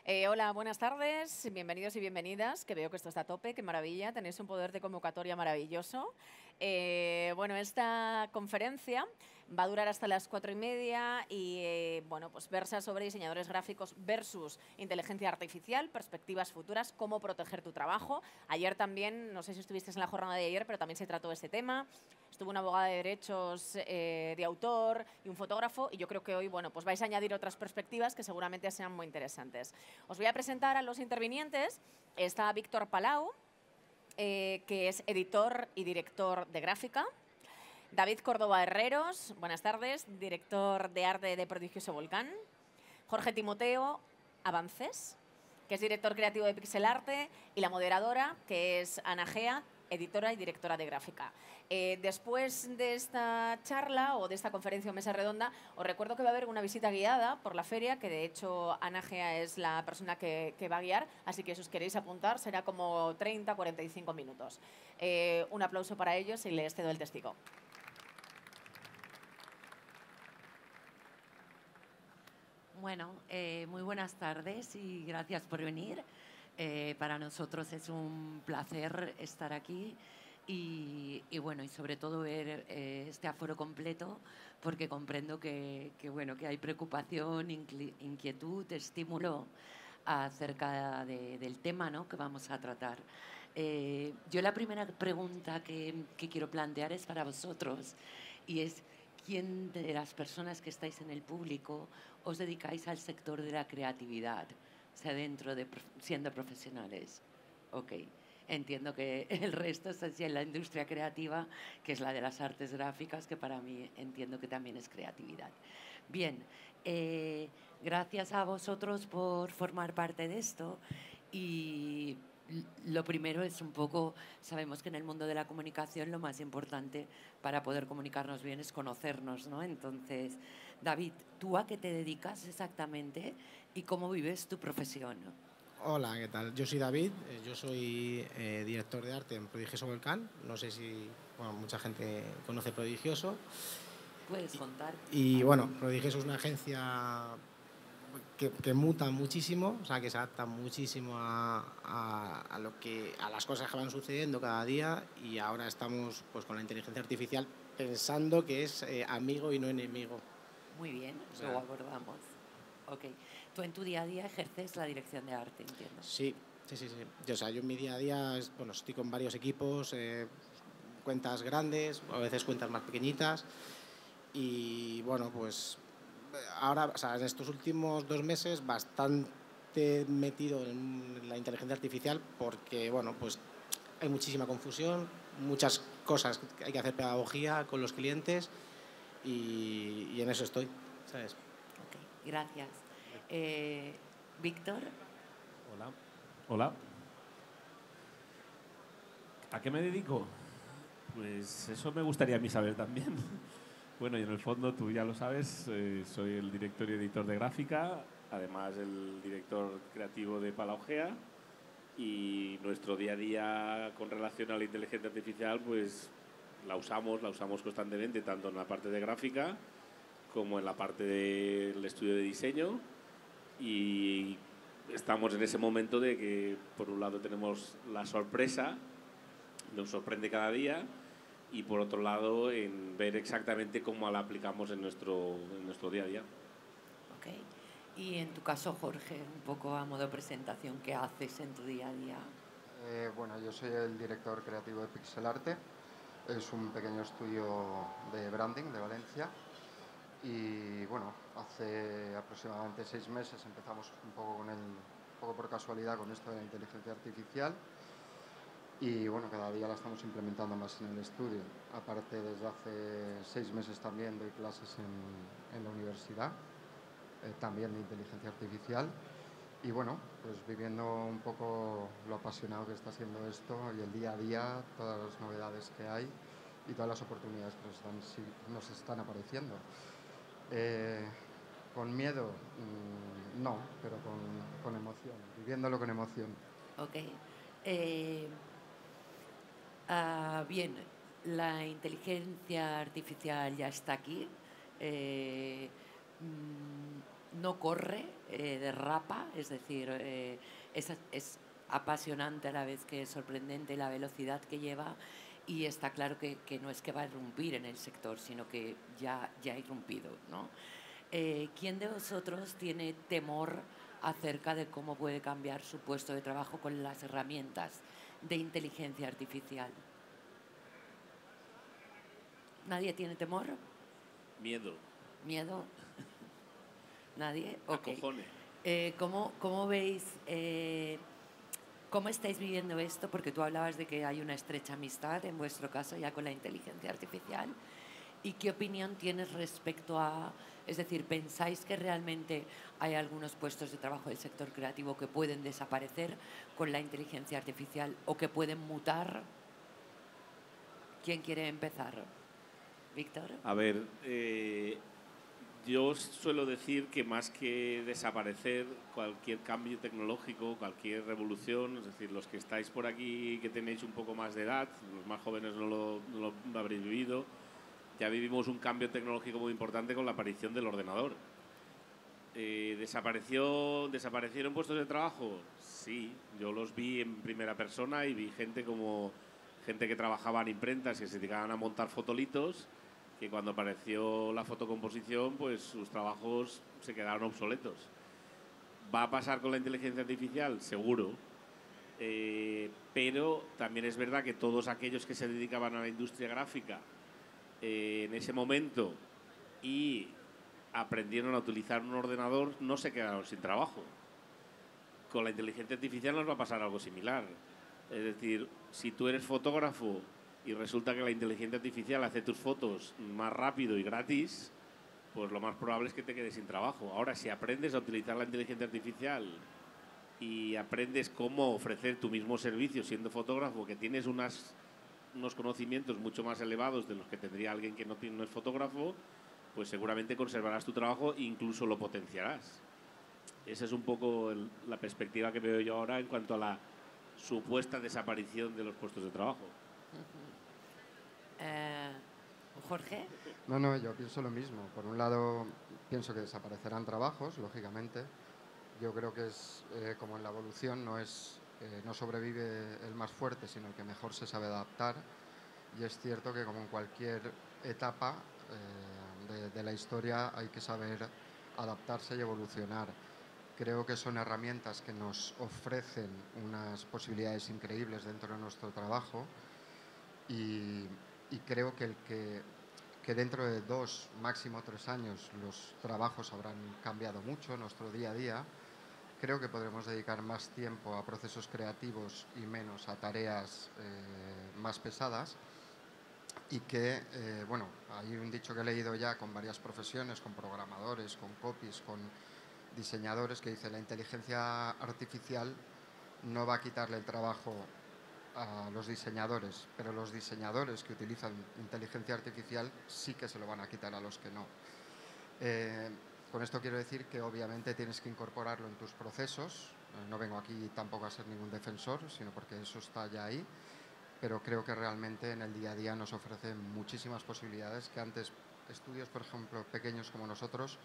Hola, buenas tardes, bienvenidos y bienvenidas, que veo que esto está a tope, qué maravilla, tenéis un poder de convocatoria maravilloso. Bueno, esta conferencia va a durar hasta las 4:30 y bueno, pues versa sobre diseñadores gráficos versus inteligencia artificial, perspectivas futuras, cómo proteger tu trabajo. Ayer también, no sé si estuvisteis en la jornada de ayer, pero también se trató este tema. Estuvo una abogada de derechos de autor y un fotógrafo, y yo creo que hoy, bueno, pues vais a añadir otras perspectivas que seguramente sean muy interesantes. Os voy a presentar a los intervinientes. Está Víctor Palau, que es editor y director de gráfica. David Córdoba Herreros, buenas tardes, director de arte de Prodigioso Volcán. Jorge Timoteo Avances, que es director creativo de Pixel Arte, y la moderadora, que es Ana Gea, editora y directora de gráfica. Después de esta charla o de esta conferencia o mesa redonda, os recuerdo que va a haber una visita guiada por la feria, que de hecho Ana Gea es la persona que va a guiar, así que si os queréis apuntar será como 30-45 minutos. Un aplauso para ellos y les cedo el testigo. Bueno, muy buenas tardes y gracias por venir. Para nosotros es un placer estar aquí y bueno, y sobre todo ver este aforo completo, porque comprendo bueno, que hay preocupación, inquietud, estímulo acerca del tema, ¿no?, que vamos a tratar. Yo la primera pregunta que quiero plantear es para vosotros, y es: ¿quién de las personas que estáis en el público os dedicáis al sector de la creatividad? O sea, siendo profesionales. Ok. Entiendo que el resto es así en la industria creativa, que es la de las artes gráficas, que para mí entiendo que también es creatividad. Bien, gracias a vosotros por formar parte de esto. Y lo primero es un poco, sabemos que en el mundo de la comunicación lo más importante para poder comunicarnos bien es conocernos, ¿no? Entonces, David, ¿tú a qué te dedicas exactamente y cómo vives tu profesión? Hola, ¿qué tal? Yo soy David, yo soy director de arte en Prodigioso Volcán. No sé si mucha gente conoce Prodigioso. ¿Puedes contar? Y bueno, Prodigioso es una agencia que muta muchísimo, o sea, que se adapta muchísimo a las cosas que van sucediendo cada día, y ahora estamos pues con la inteligencia artificial pensando que es amigo y no enemigo. Muy bien, O sea, luego abordamos. Ok. Tú en tu día a día ejerces la dirección de arte, entiendo. Sí. Yo en mi día a día, estoy con varios equipos, cuentas grandes, a veces cuentas más pequeñitas, y bueno, pues ahora, o sea, en estos últimos 2 meses bastante metido en la inteligencia artificial, porque bueno, pues hay muchísima confusión, muchas cosas que hay que hacer pedagogía con los clientes, y en eso estoy, ¿sabes? Ok, gracias. Víctor. Hola. ¿A qué me dedico? Pues eso me gustaría a mí saber también. Bueno, y en el fondo tú ya lo sabes, soy el director y editor de gráfica, además el director creativo de Palaugea, y nuestro día a día con relación a la inteligencia artificial pues la usamos constantemente, tanto en la parte de gráfica como en la parte del estudio de diseño, y estamos en ese momento de que por un lado tenemos la sorpresa, nos sorprende cada día, y por otro lado en ver exactamente cómo la aplicamos en nuestro día a día. Ok. Y en tu caso, Jorge, un poco a modo de presentación, ¿qué haces en tu día a día? Bueno, yo soy el director creativo de Pixel Arte. Es un pequeño estudio de branding de Valencia. Y bueno, hace aproximadamente 6 meses empezamos un poco por casualidad con esto de la inteligencia artificial. Y bueno, cada día la estamos implementando más en el estudio. Aparte, desde hace 6 meses también doy clases en la universidad, también de inteligencia artificial. Y bueno, pues viviendo un poco lo apasionado que está siendo esto y el día a día, todas las novedades que hay y todas las oportunidades que nos están apareciendo. Con miedo, no, pero con emoción, viviéndolo con emoción. Ok. Bien, la inteligencia artificial ya está aquí. no corre, derrapa, es decir, es apasionante a la vez que es sorprendente la velocidad que lleva, y está claro que no es que va a irrumpir en el sector, sino que ya ha irrumpido, ¿no? ¿Quién de vosotros tiene temor acerca de cómo puede cambiar su puesto de trabajo con las herramientas de inteligencia artificial? ¿Nadie tiene temor? Miedo. ¿Miedo? ¿Nadie? Ok. Acojones. ¿Cómo veis, cómo estáis viviendo esto? Porque tú hablabas de que hay una estrecha amistad, en vuestro caso, ya con la inteligencia artificial. ¿Y qué opinión tienes respecto a, es decir, pensáis que realmente hay algunos puestos de trabajo del sector creativo que pueden desaparecer con la inteligencia artificial o que pueden mutar? ¿Quién quiere empezar? ¿Víctor? A ver, yo suelo decir que más que desaparecer cualquier cambio tecnológico, cualquier revolución, es decir, los que estáis por aquí que tenéis un poco más de edad, los más jóvenes no lo habréis vivido, ya vivimos un cambio tecnológico muy importante con la aparición del ordenador. ¿Desaparecieron puestos de trabajo? Sí, yo los vi en primera persona y vi gente que trabajaba en imprentas, que se dedicaban a montar fotolitos, que cuando apareció la fotocomposición, pues sus trabajos se quedaron obsoletos. ¿Va a pasar con la inteligencia artificial? Seguro. Pero también es verdad que todos aquellos que se dedicaban a la industria gráfica en ese momento y aprendieron a utilizar un ordenador no se quedaron sin trabajo. Con la inteligencia artificial nos va a pasar algo similar. Es decir, si tú eres fotógrafo y resulta que la inteligencia artificial hace tus fotos más rápido y gratis, pues lo más probable es que te quedes sin trabajo. Ahora, si aprendes a utilizar la inteligencia artificial y aprendes cómo ofrecer tu mismo servicio siendo fotógrafo, que tienes unos conocimientos mucho más elevados de los que tendría alguien que no es fotógrafo, pues seguramente conservarás tu trabajo e incluso lo potenciarás. Esa es un poco la perspectiva que veo yo ahora en cuanto a la supuesta desaparición de los puestos de trabajo. Jorge. No, yo pienso lo mismo. Por un lado, pienso que desaparecerán trabajos, lógicamente. Yo creo que es como en la evolución, no sobrevive el más fuerte, sino el que mejor se sabe adaptar. Y es cierto que como en cualquier etapa de la historia hay que saber adaptarse y evolucionar. Creo que son herramientas que nos ofrecen unas posibilidades increíbles dentro de nuestro trabajo y creo que dentro de 2, máximo 3 años los trabajos habrán cambiado mucho, nuestro día a día. Creo que podremos dedicar más tiempo a procesos creativos y menos a tareas más pesadas y que, bueno, hay un dicho que he leído ya con varias profesiones, con programadores, con copies, con diseñadores, que dice: la inteligencia artificial no va a quitarle el trabajo a los diseñadores, pero los diseñadores que utilizan inteligencia artificial sí que se lo van a quitar a los que no. Con esto quiero decir que obviamente tienes que incorporarlo en tus procesos. No vengo aquí tampoco a ser ningún defensor, sino porque eso está ya ahí, pero creo que realmente en el día a día nos ofrece muchísimas posibilidades que antes estudios, por ejemplo, pequeños como nosotros,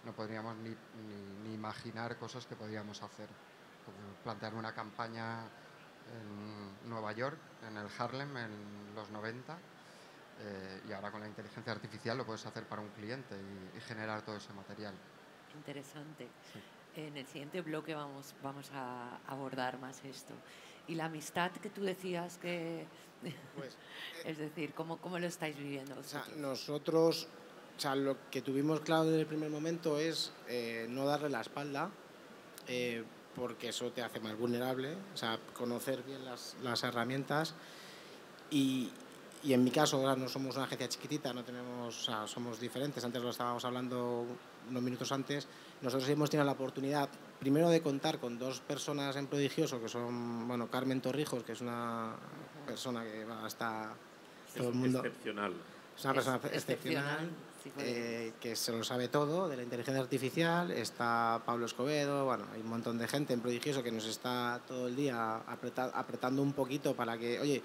no podríamos ni imaginar cosas que podríamos hacer, como plantear una campaña en Nueva York, en el Harlem, en los 90, y ahora con la inteligencia artificial lo puedes hacer para un cliente y generar todo ese material. Interesante. Sí. En el siguiente bloque vamos a abordar más esto. Y la amistad que tú decías que... Pues, es decir, ¿cómo lo estáis viviendo vosotros? O sea, nosotros, o sea, lo que tuvimos claro desde el primer momento es no darle la espalda, porque eso te hace más vulnerable, o sea, conocer bien las herramientas y en mi caso, ahora no somos una agencia chiquitita, no tenemos, o sea, somos diferentes, antes lo estábamos hablando unos minutos antes, nosotros hemos tenido la oportunidad primero de contar con 2 personas en Prodigioso, que son, bueno, Carmen Torrijos, que es una persona que va hasta todo el mundo. Excepcional. Es una persona excepcional, sí, que se lo sabe todo de la inteligencia artificial. Está Pablo Escobedo, bueno, hay un montón de gente en Prodigioso que nos está todo el día apretando un poquito para que, oye,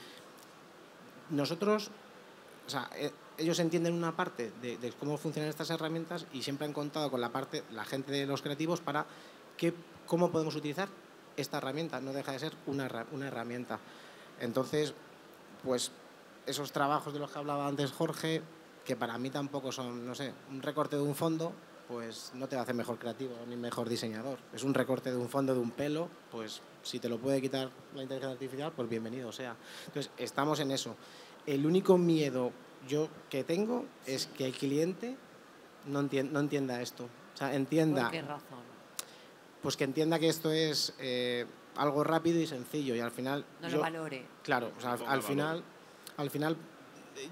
nosotros, o sea, ellos entienden una parte de cómo funcionan estas herramientas y siempre han contado con la gente de los creativos para cómo podemos utilizar esta herramienta. No deja de ser una herramienta. Entonces, pues esos trabajos de los que hablaba antes Jorge, que para mí tampoco son, no sé, un recorte de un fondo, pues no te hace mejor creativo ni mejor diseñador. Es un recorte de un fondo de un pelo, pues si te lo puede quitar la inteligencia artificial, pues bienvenido sea. Entonces, estamos en eso. El único miedo que tengo es que el cliente no entienda esto. O sea, entienda... ¿Por qué razón? Pues que entienda que esto es algo rápido y sencillo y al final... No lo valore. Claro, o sea, al final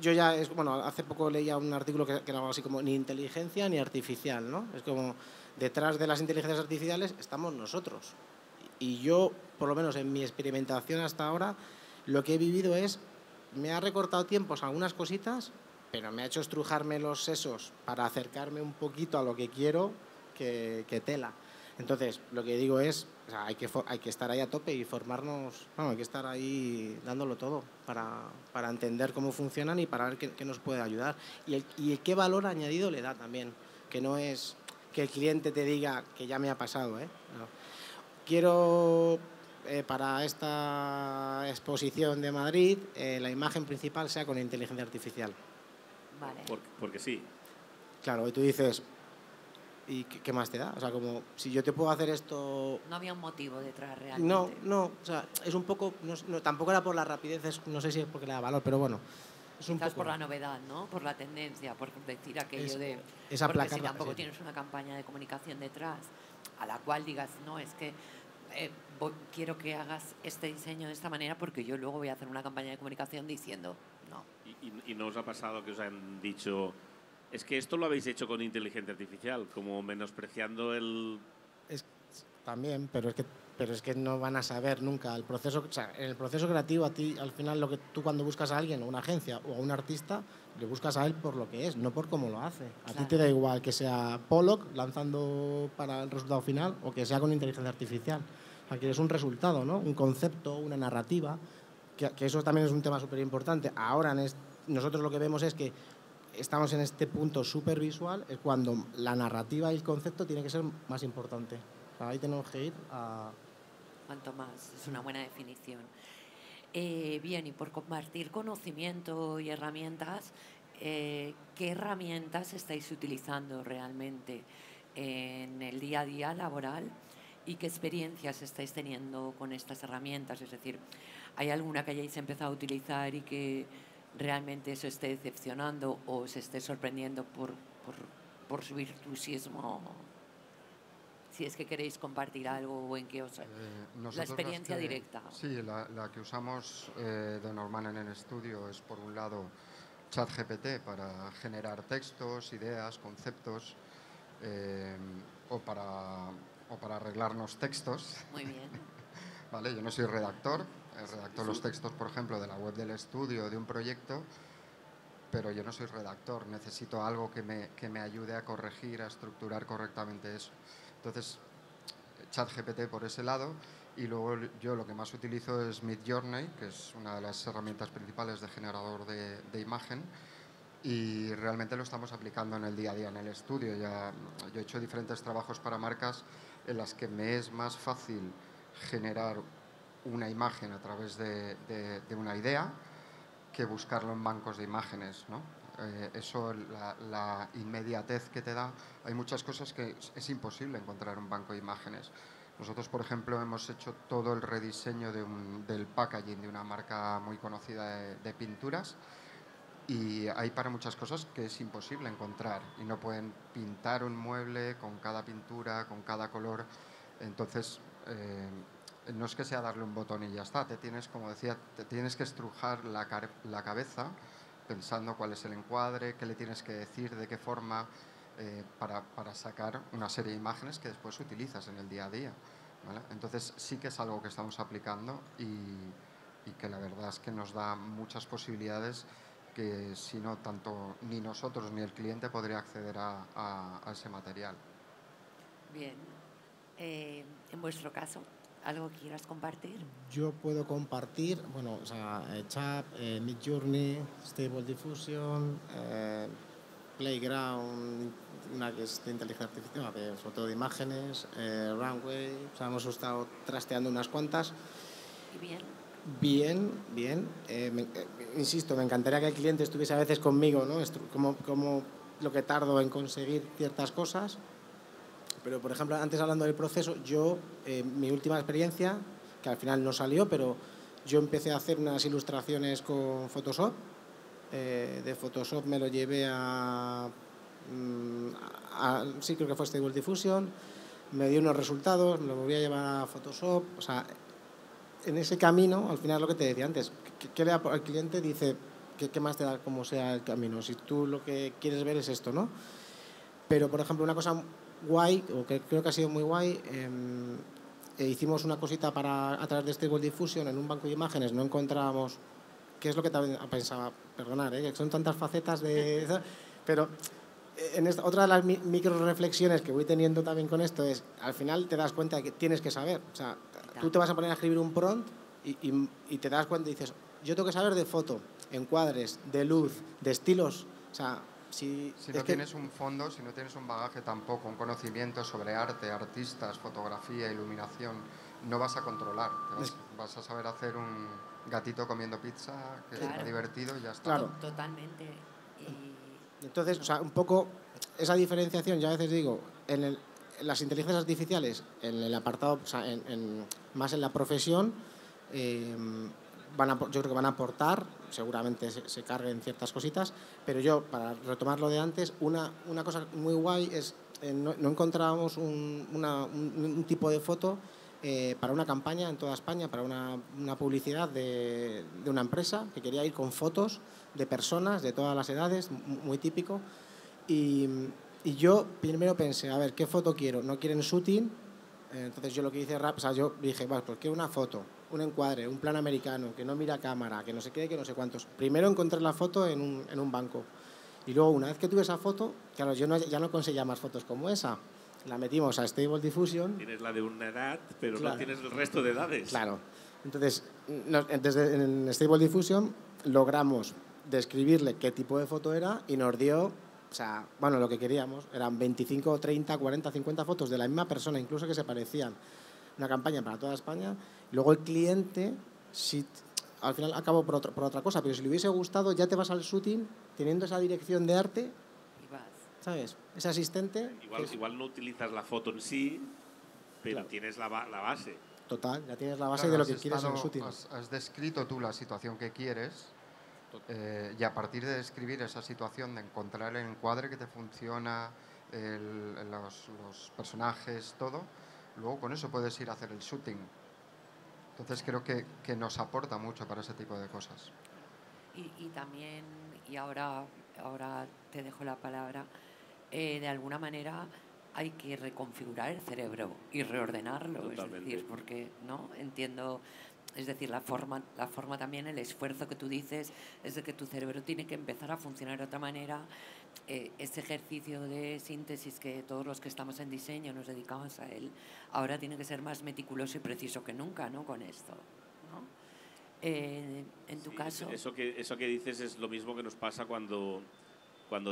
yo ya, bueno, hace poco leía un artículo que era algo así como ni inteligencia ni artificial, ¿no? Es como detrás de las inteligencias artificiales estamos nosotros. Y yo, por lo menos en mi experimentación hasta ahora, lo que he vivido me ha recortado tiempos algunas cositas, pero me ha hecho estrujarme los sesos para acercarme un poquito a lo que quiero que tela. Entonces, lo que digo es, o sea, hay que estar ahí a tope y formarnos, hay que estar ahí dándolo todo para entender cómo funcionan y para ver qué nos puede ayudar. Y qué valor añadido le da también, que no es que el cliente te diga que ya me ha pasado, ¿eh? No. Quiero, para esta exposición de Madrid, la imagen principal sea con inteligencia artificial. Vale. Porque sí. Claro, y tú dices... ¿Y qué más te da? O sea, como si yo te puedo hacer esto... No había un motivo detrás realmente. No, o sea, es un poco... No, tampoco era por la rapidez, no sé si es porque le da valor, pero bueno. Es un Quizás poco... por la novedad, ¿no? Por la tendencia, por decir aquello de... Es porque aplacar, si tampoco sí. tienes una campaña de comunicación detrás a la cual digas, no, es que quiero que hagas este diseño de esta manera porque yo luego voy a hacer una campaña de comunicación diciendo, no. ¿Y no os ha pasado que os han dicho... Es que esto lo habéis hecho con inteligencia artificial, como menospreciando el... También, pero es que no van a saber nunca el proceso. O sea, en el proceso creativo, a ti, al final, lo que tú cuando buscas a alguien, o una agencia, o a un artista, le buscas a él por lo que es, no por cómo lo hace. A ti te da igual que sea Pollock lanzando para el resultado final o que sea con inteligencia artificial. O sea, quieres un resultado, ¿no? Un concepto, una narrativa, que eso también es un tema súper importante. Ahora, nosotros lo que vemos es que estamos en este punto súper visual, es cuando la narrativa y el concepto tiene que ser más importante. O sea, ahí tenemos que ir a... Cuanto más, es una buena definición. Bien, y por compartir conocimiento y herramientas, ¿qué herramientas estáis utilizando realmente en el día a día laboral y qué experiencias estáis teniendo con estas herramientas? Es decir, ¿hay alguna que hayáis empezado a utilizar y que realmente os esté decepcionando o os esté sorprendiendo por su virtuosismo? Si es que queréis compartir algo o en qué os... la experiencia directa. Sí, la que usamos de normal en el estudio es, por un lado, ChatGPT para generar textos, ideas, conceptos, o para arreglarnos textos. Muy bien. Vale, yo no soy redactor, redacto los textos, por ejemplo, de la web del estudio, de un proyecto, pero yo no soy redactor, necesito algo que me ayude a corregir, a estructurar correctamente eso. Entonces, ChatGPT por ese lado, y luego yo lo que más utilizo es Midjourney, que es una de las herramientas principales de generador de imagen, y realmente lo estamos aplicando en el día a día en el estudio. Yo he hecho diferentes trabajos para marcas en las que me es más fácil generar una imagen a través de una idea que buscarlo en bancos de imágenes, ¿no? Eso, la inmediatez que te da, hay muchas cosas que es imposible encontrar en un banco de imágenes. Nosotros, por ejemplo, hemos hecho todo el rediseño del packaging de una marca muy conocida de pinturas, y hay para muchas cosas que es imposible encontrar y no pueden pintar un mueble con cada pintura, con cada color. Entonces, no es que sea darle un botón y ya está, como decía, te tienes que estrujar la cabeza pensando cuál es el encuadre, qué le tienes que decir, de qué forma, para sacar una serie de imágenes que después utilizas en el día a día, ¿vale? Entonces sí que es algo que estamos aplicando y que la verdad es que nos da muchas posibilidades que si no, tanto ni nosotros ni el cliente podría acceder a ese material. Bien. En vuestro caso, ¿Algo que quieras compartir? Yo puedo compartir, bueno, o sea, Chap, Midjourney, Stable Diffusion, Playground, una que es de inteligencia artificial, sobre todo de imágenes, Runway, o sea, hemos estado trasteando unas cuantas. ¿Y bien? Bien, bien. Insisto, me encantaría que el cliente estuviese a veces conmigo, ¿no? Como lo que tardo en conseguir ciertas cosas. Pero, por ejemplo, antes hablando del proceso, mi última experiencia, que al final no salió, pero yo empecé a hacer unas ilustraciones con Photoshop. De Photoshop me lo llevé sí, creo que fue Stable Diffusion. Me dio unos resultados, me lo volví a llevar a Photoshop. O sea, en ese camino, al final lo que te decía antes, ¿qué le da al cliente? Dice, ¿qué más te da como sea el camino? Si tú lo que quieres ver es esto, ¿no? Pero, por ejemplo, una cosa guay, o que creo que ha sido muy guay, hicimos una cosita a través de Stable Diffusion en un banco de imágenes, no encontrábamos, qué es lo que también pensaba, perdonar, que son tantas facetas pero otra de las micro reflexiones que voy teniendo también con esto es, al final te das cuenta de que tienes que saber, o sea, tú te vas a poner a escribir un prompt y te das cuenta y dices, yo tengo que saber de foto, encuadres, de luz, de estilos, o sea, si no tienes un fondo, si no tienes un bagaje tampoco, un conocimiento sobre arte, artistas, fotografía, iluminación, no vas a controlar. Vas a saber hacer un gatito comiendo pizza, que está divertido y ya está. Claro. Totalmente. Entonces, o sea, un poco esa diferenciación, yo a veces digo, en las inteligencias artificiales, en el apartado, o sea, más en la profesión, yo creo que van a aportar, seguramente se carguen ciertas cositas, pero yo, para retomar lo de antes, una cosa muy guay es, no encontrábamos un tipo de foto para una campaña en toda España, para una publicidad de una empresa que quería ir con fotos de personas de todas las edades, muy típico, y yo primero pensé, a ver, ¿qué foto quiero? ¿No quieren shooting? Entonces yo lo que hice o sea, yo dije, bueno, pues quiero una foto, un encuadre, un plano americano, que no mira cámara, que no sé qué, que no sé cuántos. Primero encontré la foto en un banco. Y luego, una vez que tuve esa foto, claro, yo ya no conseguía más fotos como esa. La metimos a Stable Diffusion. Tienes la de una edad, pero claro, no tienes el resto de edades. Claro. Entonces, en Stable Diffusion logramos describirle qué tipo de foto era y nos dio, o sea, bueno, lo que queríamos, eran 25, 30, 40, 50 fotos de la misma persona, incluso que se parecían. Una campaña para toda España. Y luego el cliente, al final acabó por otra cosa, pero si le hubiese gustado, ya te vas al shooting teniendo esa dirección de arte, y vas. ¿sabes? Ese asistente. Igual no utilizas la foto en sí, pero claro, tienes la base. Total, ya tienes la base de lo que quieres en el shooting. Has descrito tú la situación que quieres. Y a partir de describir esa situación, de encontrar el encuadre que te funciona, los personajes, todo, luego con eso puedes ir a hacer el shooting. Entonces creo que nos aporta mucho para ese tipo de cosas. Y también, y ahora te dejo la palabra, de alguna manera hay que reconfigurar el cerebro y reordenarlo. Totalmente. Es decir, porque no entiendo... Es decir, la forma también, el esfuerzo que tú dices es de que tu cerebro tiene que empezar a funcionar de otra manera. Ese ejercicio de síntesis que todos los que estamos en diseño nos dedicamos a él, ahora tiene que ser más meticuloso y preciso que nunca, ¿no? Con esto, ¿no? En tu caso... Eso que dices es lo mismo que nos pasa cuando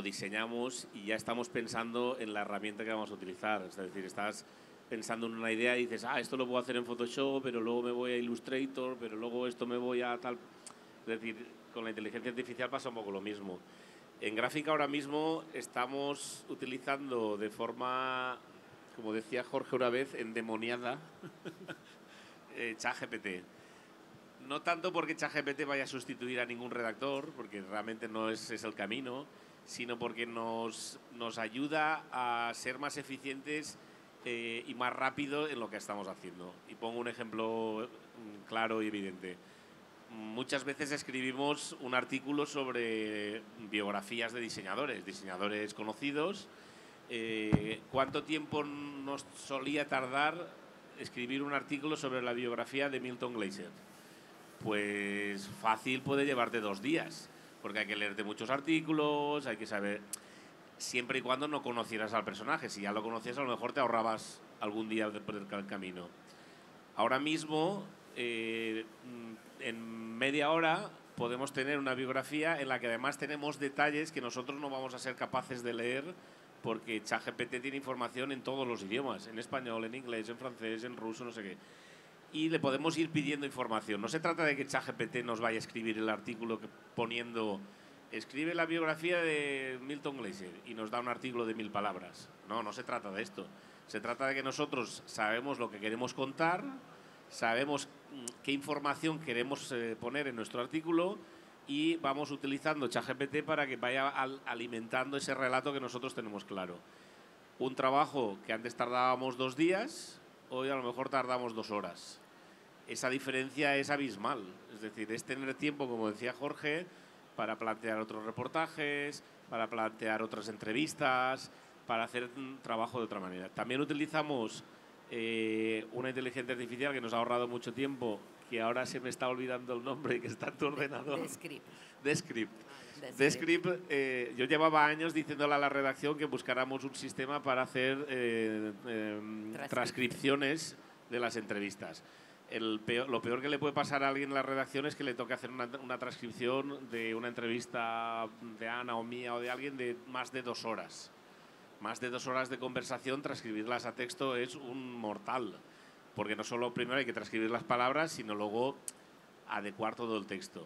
diseñamos y ya estamos pensando en la herramienta que vamos a utilizar. Es decir, estás pensando en una idea y dices, esto lo puedo hacer en Photoshop, pero luego me voy a Illustrator, pero luego esto me voy a tal... Es decir, con la inteligencia artificial pasa un poco lo mismo. En gráfica ahora mismo estamos utilizando de forma, como decía Jorge una vez, endemoniada, ChatGPT. No tanto porque ChatGPT vaya a sustituir a ningún redactor, porque realmente no es el camino, sino porque nos ayuda a ser más eficientes y más rápido en lo que estamos haciendo. Y pongo un ejemplo claro y evidente. Muchas veces escribimos un artículo sobre biografías de diseñadores conocidos. ¿Cuánto tiempo nos solía tardar escribir un artículo sobre la biografía de Milton Glaser? Pues fácil puede llevarte 2 días, porque hay que leerte muchos artículos, hay que saber... Siempre y cuando no conocieras al personaje. Si ya lo conocías, a lo mejor te ahorrabas algún día por el camino. Ahora mismo, en media hora, podemos tener una biografía en la que además tenemos detalles que nosotros no vamos a ser capaces de leer porque ChatGPT tiene información en todos los idiomas, en español, en inglés, en francés, en ruso, no sé qué. Y le podemos ir pidiendo información. No se trata de que ChatGPT nos vaya a escribir el artículo poniendo escribe la biografía de Milton Glaser y nos da un artículo de 1000 palabras. No, no se trata de esto. Se trata de que nosotros sabemos lo que queremos contar, sabemos qué información queremos poner en nuestro artículo y vamos utilizando ChatGPT para que vaya alimentando ese relato que nosotros tenemos claro. Un trabajo que antes tardábamos 2 días, hoy a lo mejor tardamos 2 horas. Esa diferencia es abismal. Es decir, es tener tiempo, como decía Jorge, para plantear otros reportajes, para plantear otras entrevistas, para hacer un trabajo de otra manera. También utilizamos una inteligencia artificial que nos ha ahorrado mucho tiempo, que ahora se me está olvidando el nombre, que está en tu ordenador. Descript. Descript. Yo llevaba años diciéndole a la redacción que buscáramos un sistema para hacer transcripciones de las entrevistas. Lo peor que le puede pasar a alguien en la redacción es que le toque hacer una transcripción de una entrevista de Ana o mía o de alguien de más de 2 horas. Más de 2 horas de conversación, transcribirlas a texto es un mortal. Porque no solo primero hay que transcribir las palabras, sino luego adecuar todo el texto.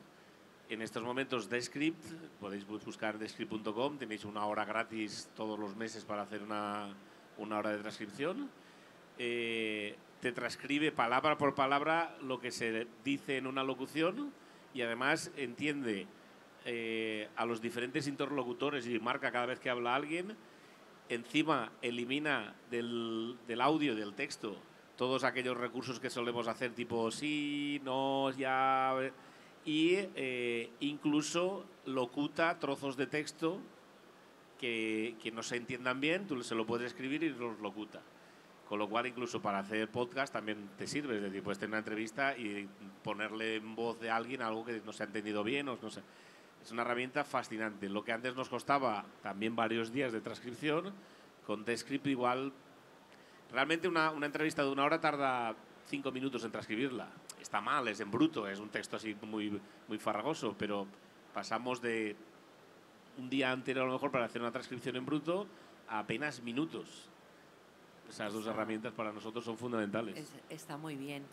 En estos momentos Descript, podéis buscar descript.com, tenéis 1 hora gratis todos los meses para hacer una hora de transcripción. Te transcribe palabra por palabra lo que se dice en una locución y además entiende a los diferentes interlocutores y marca cada vez que habla alguien. Encima elimina del audio, del texto, todos aquellos recursos que solemos hacer, tipo sí, no, ya, y incluso locuta trozos de texto que no se entiendan bien, tú se lo puedes escribir y los locuta. Con lo cual, incluso para hacer podcast también te sirve. Es decir, puedes tener una entrevista y ponerle en voz de alguien algo que no se ha entendido bien. O no sé. Es una herramienta fascinante. Lo que antes nos costaba también varios días de transcripción, con Descript igual... Realmente una entrevista de 1 hora tarda 5 minutos en transcribirla. Está mal, es en bruto, es un texto así muy, muy farragoso, pero pasamos de un día entero a lo mejor para hacer una transcripción en bruto a apenas minutos. Esas 2 herramientas para nosotros son fundamentales. Está muy bien.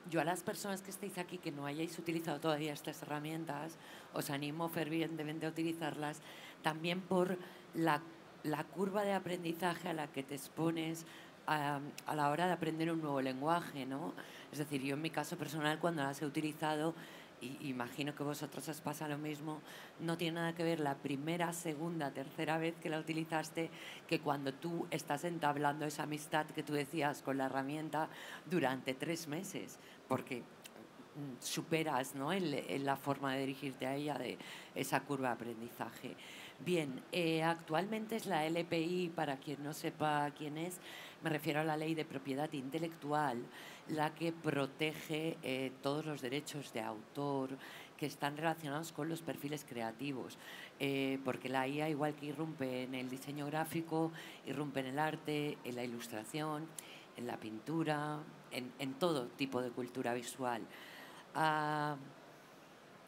Yo a las personas que estéis aquí que no hayáis utilizado todavía estas herramientas, os animo fervientemente a utilizarlas, también por la curva de aprendizaje a la que te expones a la hora de aprender un nuevo lenguaje, ¿no? Es decir, yo en mi caso personal, cuando las he utilizado, y imagino que vosotros os pasa lo mismo, no tiene nada que ver la primera, segunda, tercera vez que la utilizaste que cuando tú estás entablando esa amistad que tú decías con la herramienta durante 3 meses, porque superas, ¿no?, la forma de dirigirte a ella, de esa curva de aprendizaje. Bien, actualmente es la LPI, para quien no sepa quién es, me refiero a la Ley de Propiedad Intelectual, la que protege todos los derechos de autor que están relacionados con los perfiles creativos, porque la IA, igual que irrumpe en el diseño gráfico, irrumpe en el arte, en la ilustración, en la pintura, en todo tipo de cultura visual.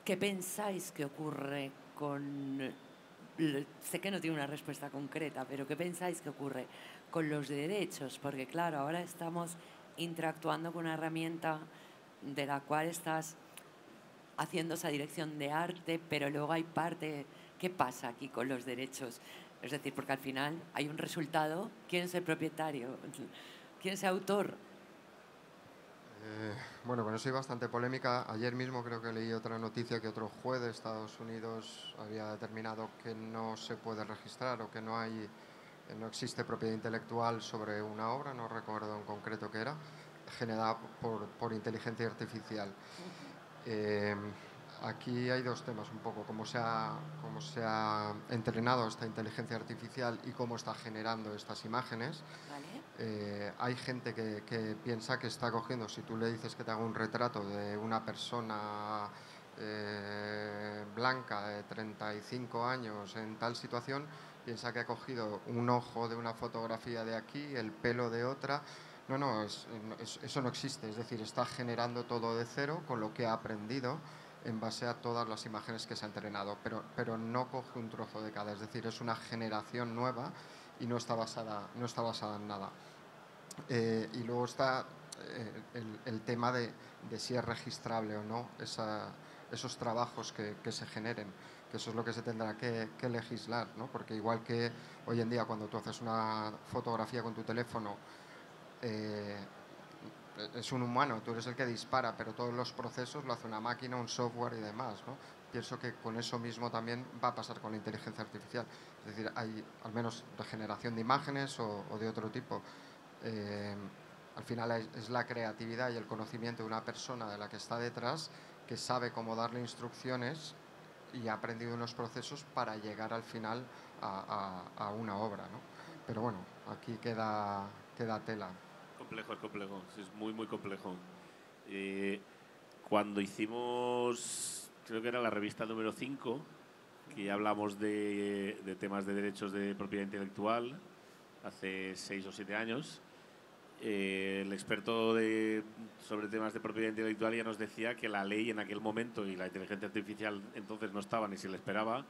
¿Qué pensáis que ocurre con... Sé que no tiene una respuesta concreta, pero ¿qué pensáis que ocurre con los derechos? Porque claro, ahora estamos interactuando con una herramienta de la cual estás haciendo esa dirección de arte, pero luego hay parte... ¿Qué pasa aquí con los derechos? Es decir, porque al final hay un resultado. ¿Quién es el propietario? ¿Quién es el autor? Bueno, con eso hay bastante polémica. Ayer mismo creo que leí otra noticia que otro juez de Estados Unidos había determinado que no se puede registrar o que no existe propiedad intelectual sobre una obra, no recuerdo en concreto qué era, generada por inteligencia artificial. Aquí hay 2 temas un poco, cómo se ha entrenado esta inteligencia artificial y cómo está generando estas imágenes. ¿Vale? Hay gente que piensa que está cogiendo, si tú le dices que te haga un retrato de una persona blanca de 35 años en tal situación, piensa que ha cogido un ojo de una fotografía de aquí, el pelo de otra, No, eso no existe. Es decir, está generando todo de cero con lo que ha aprendido en base a todas las imágenes que se ha entrenado, pero no coge un trozo de cada. Es decir, es una generación nueva y no está basada en nada. Y luego está el tema de si es registrable o no esos trabajos que se generen, que eso es lo que se tendrá que legislar, ¿no? Porque igual que hoy en día cuando tú haces una fotografía con tu teléfono, es un humano, tú eres el que dispara, pero todos los procesos lo hace una máquina, un software y demás, ¿no? Pienso que con eso mismo también va a pasar con la inteligencia artificial. Es decir, hay al menos de generación de imágenes o de otro tipo. Al final es la creatividad y el conocimiento de una persona de la que está detrás, que sabe cómo darle instrucciones y ha aprendido unos procesos para llegar al final a una obra, ¿no? Pero bueno, aquí queda tela. Es complejo, es muy, muy complejo. Cuando hicimos, creo que era la revista número 5, que ya hablamos de temas de derechos de propiedad intelectual, hace 6 o 7 años, el experto sobre temas de propiedad intelectual ya nos decía que la ley en aquel momento, y la inteligencia artificial entonces no estaba ni se le esperaba,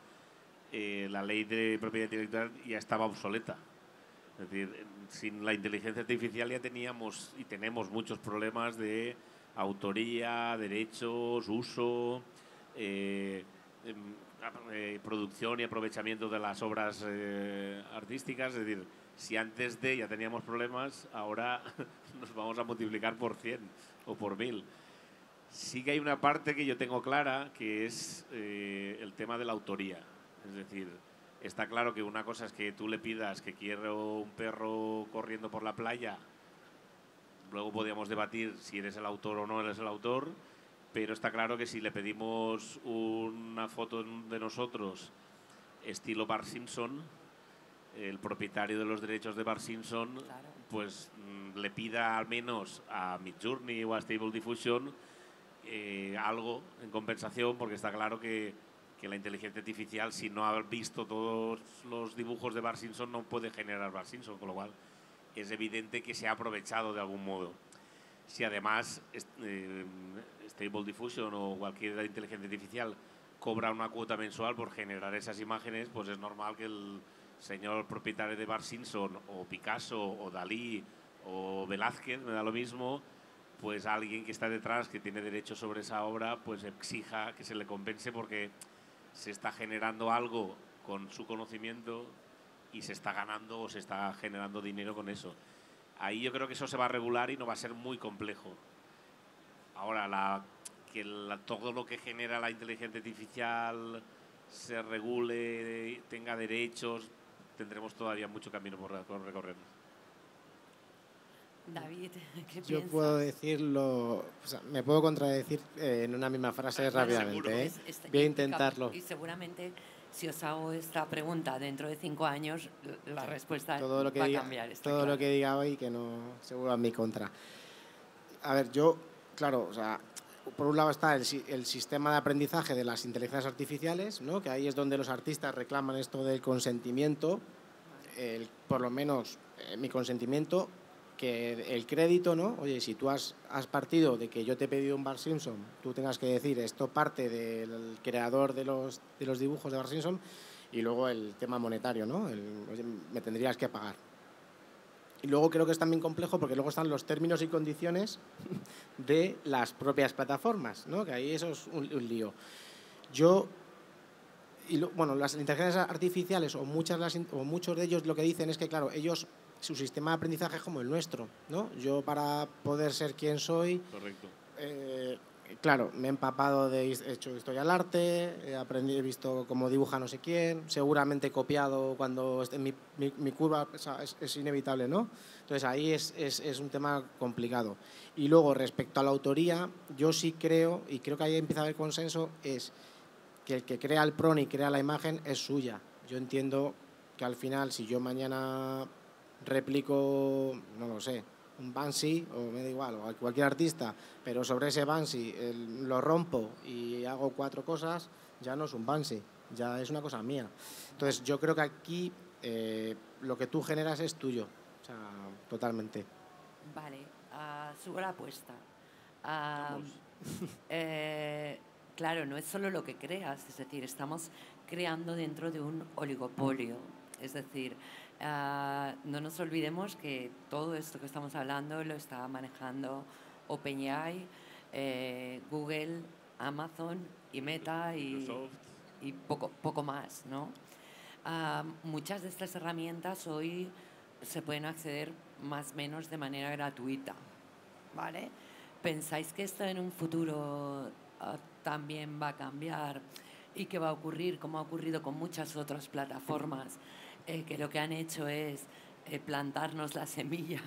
la ley de propiedad intelectual ya estaba obsoleta. Es decir, sin la inteligencia artificial ya teníamos y tenemos muchos problemas de autoría, derechos, uso, producción y aprovechamiento de las obras artísticas. Es decir, si antes ya teníamos problemas, ahora nos vamos a multiplicar por 100 o por 1000. Sí que hay una parte que yo tengo clara, que es el tema de la autoría. Es decir, está claro que una cosa es que tú le pidas que quiero un perro corriendo por la playa. Luego podríamos debatir si eres el autor o no eres el autor, pero está claro que si le pedimos una foto de nosotros estilo Bart Simpson, el propietario de los derechos de Bart Simpson, claro, pues le pida al menos a Midjourney o a Stable Diffusion algo en compensación, porque está claro que la inteligencia artificial, si no ha visto todos los dibujos de Bart Simpson, no puede generar Bart Simpson, con lo cual es evidente que se ha aprovechado de algún modo. Si además Stable Diffusion o cualquier inteligencia artificial cobra una cuota mensual por generar esas imágenes, pues es normal que el señor propietario de Bart Simpson o Picasso o Dalí o Velázquez, me da lo mismo, pues alguien que está detrás, que tiene derecho sobre esa obra, pues exija que se le compense porque se está generando algo con su conocimiento y se está ganando o se está generando dinero con eso. Ahí yo creo que eso se va a regular y no va a ser muy complejo. Ahora, todo lo que genera la inteligencia artificial se regule, tenga derechos, tendremos todavía mucho camino por recorrer. David, ¿qué Yo piensas? puedo decirlo, o sea, me puedo contradecir en una misma frase rápidamente. Voy a intentarlo. Y seguramente, si os hago esta pregunta dentro de 5 años, la respuesta todo lo que va diga, a cambiar. todo lo que diga hoy que no se vuelva en mi contra. A ver, yo, claro, o sea, por un lado está el sistema de aprendizaje de las inteligencias artificiales, ¿no? Que ahí es donde los artistas reclaman esto del consentimiento, por lo menos mi consentimiento, que el crédito, ¿no? Oye, si tú has partido de que yo te he pedido un Bart Simpson, tú tengas que decir esto parte del creador de los dibujos de Bart Simpson, y luego el tema monetario, ¿no? Oye, me tendrías que pagar. Y luego creo que es también complejo porque luego están los términos y condiciones de las propias plataformas, ¿no? Que ahí eso es un lío. Bueno, las inteligencias artificiales o muchos de ellos lo que dicen es que, claro, su sistema de aprendizaje es como el nuestro, ¿no? Yo, para poder ser quien soy, correcto, claro, me he empapado he hecho historia del arte, he visto cómo dibuja no sé quién, seguramente he copiado cuando mi curva, o sea, es inevitable, ¿no? Entonces ahí es un tema complicado. Y luego, respecto a la autoría, yo sí creo, y creo que ahí empieza a haber consenso, es que el que crea el prompt y crea la imagen es suya. Yo entiendo que al final, si yo mañana replico, no lo sé, un Banksy, o me da igual, o cualquier artista, pero sobre ese Banksy lo rompo y hago 4 cosas, ya no es un Banksy, ya es una cosa mía. Entonces yo creo que aquí lo que tú generas es tuyo, o sea, totalmente. Vale, subo la apuesta. Ah, Vamos. claro, no es solo lo que creas, es decir, estamos creando dentro de un oligopolio. Es decir, no nos olvidemos que todo esto que estamos hablando lo está manejando OpenAI, Google, Amazon y Meta Microsoft. y poco más, ¿no? Muchas de estas herramientas hoy se pueden acceder más o menos de manera gratuita, ¿vale? ¿Pensáis que esto en un futuro también va a cambiar y que va a ocurrir como ha ocurrido con muchas otras plataformas que lo que han hecho es plantarnos la semilla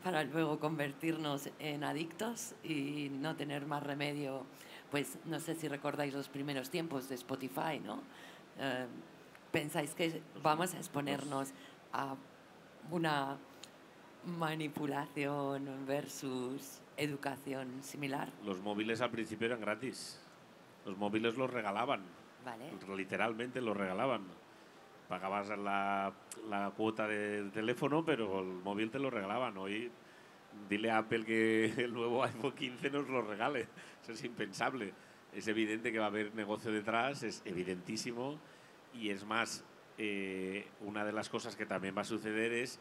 para luego convertirnos en adictos y no tener más remedio? Pues no sé si recordáis los primeros tiempos de Spotify, ¿no? Eh, ¿Pensáis que vamos a exponernos a una manipulación versus educación similar? Los móviles al principio eran gratis. Los móviles los regalaban. Vale. Literalmente los regalaban. Pagabas la cuota del teléfono, pero el móvil te lo regalaban. Hoy dile a Apple que el nuevo iPhone 15 nos lo regale. Eso es impensable. Es evidente que va a haber negocio detrás, es evidentísimo. Y es más, una de las cosas que también va a suceder es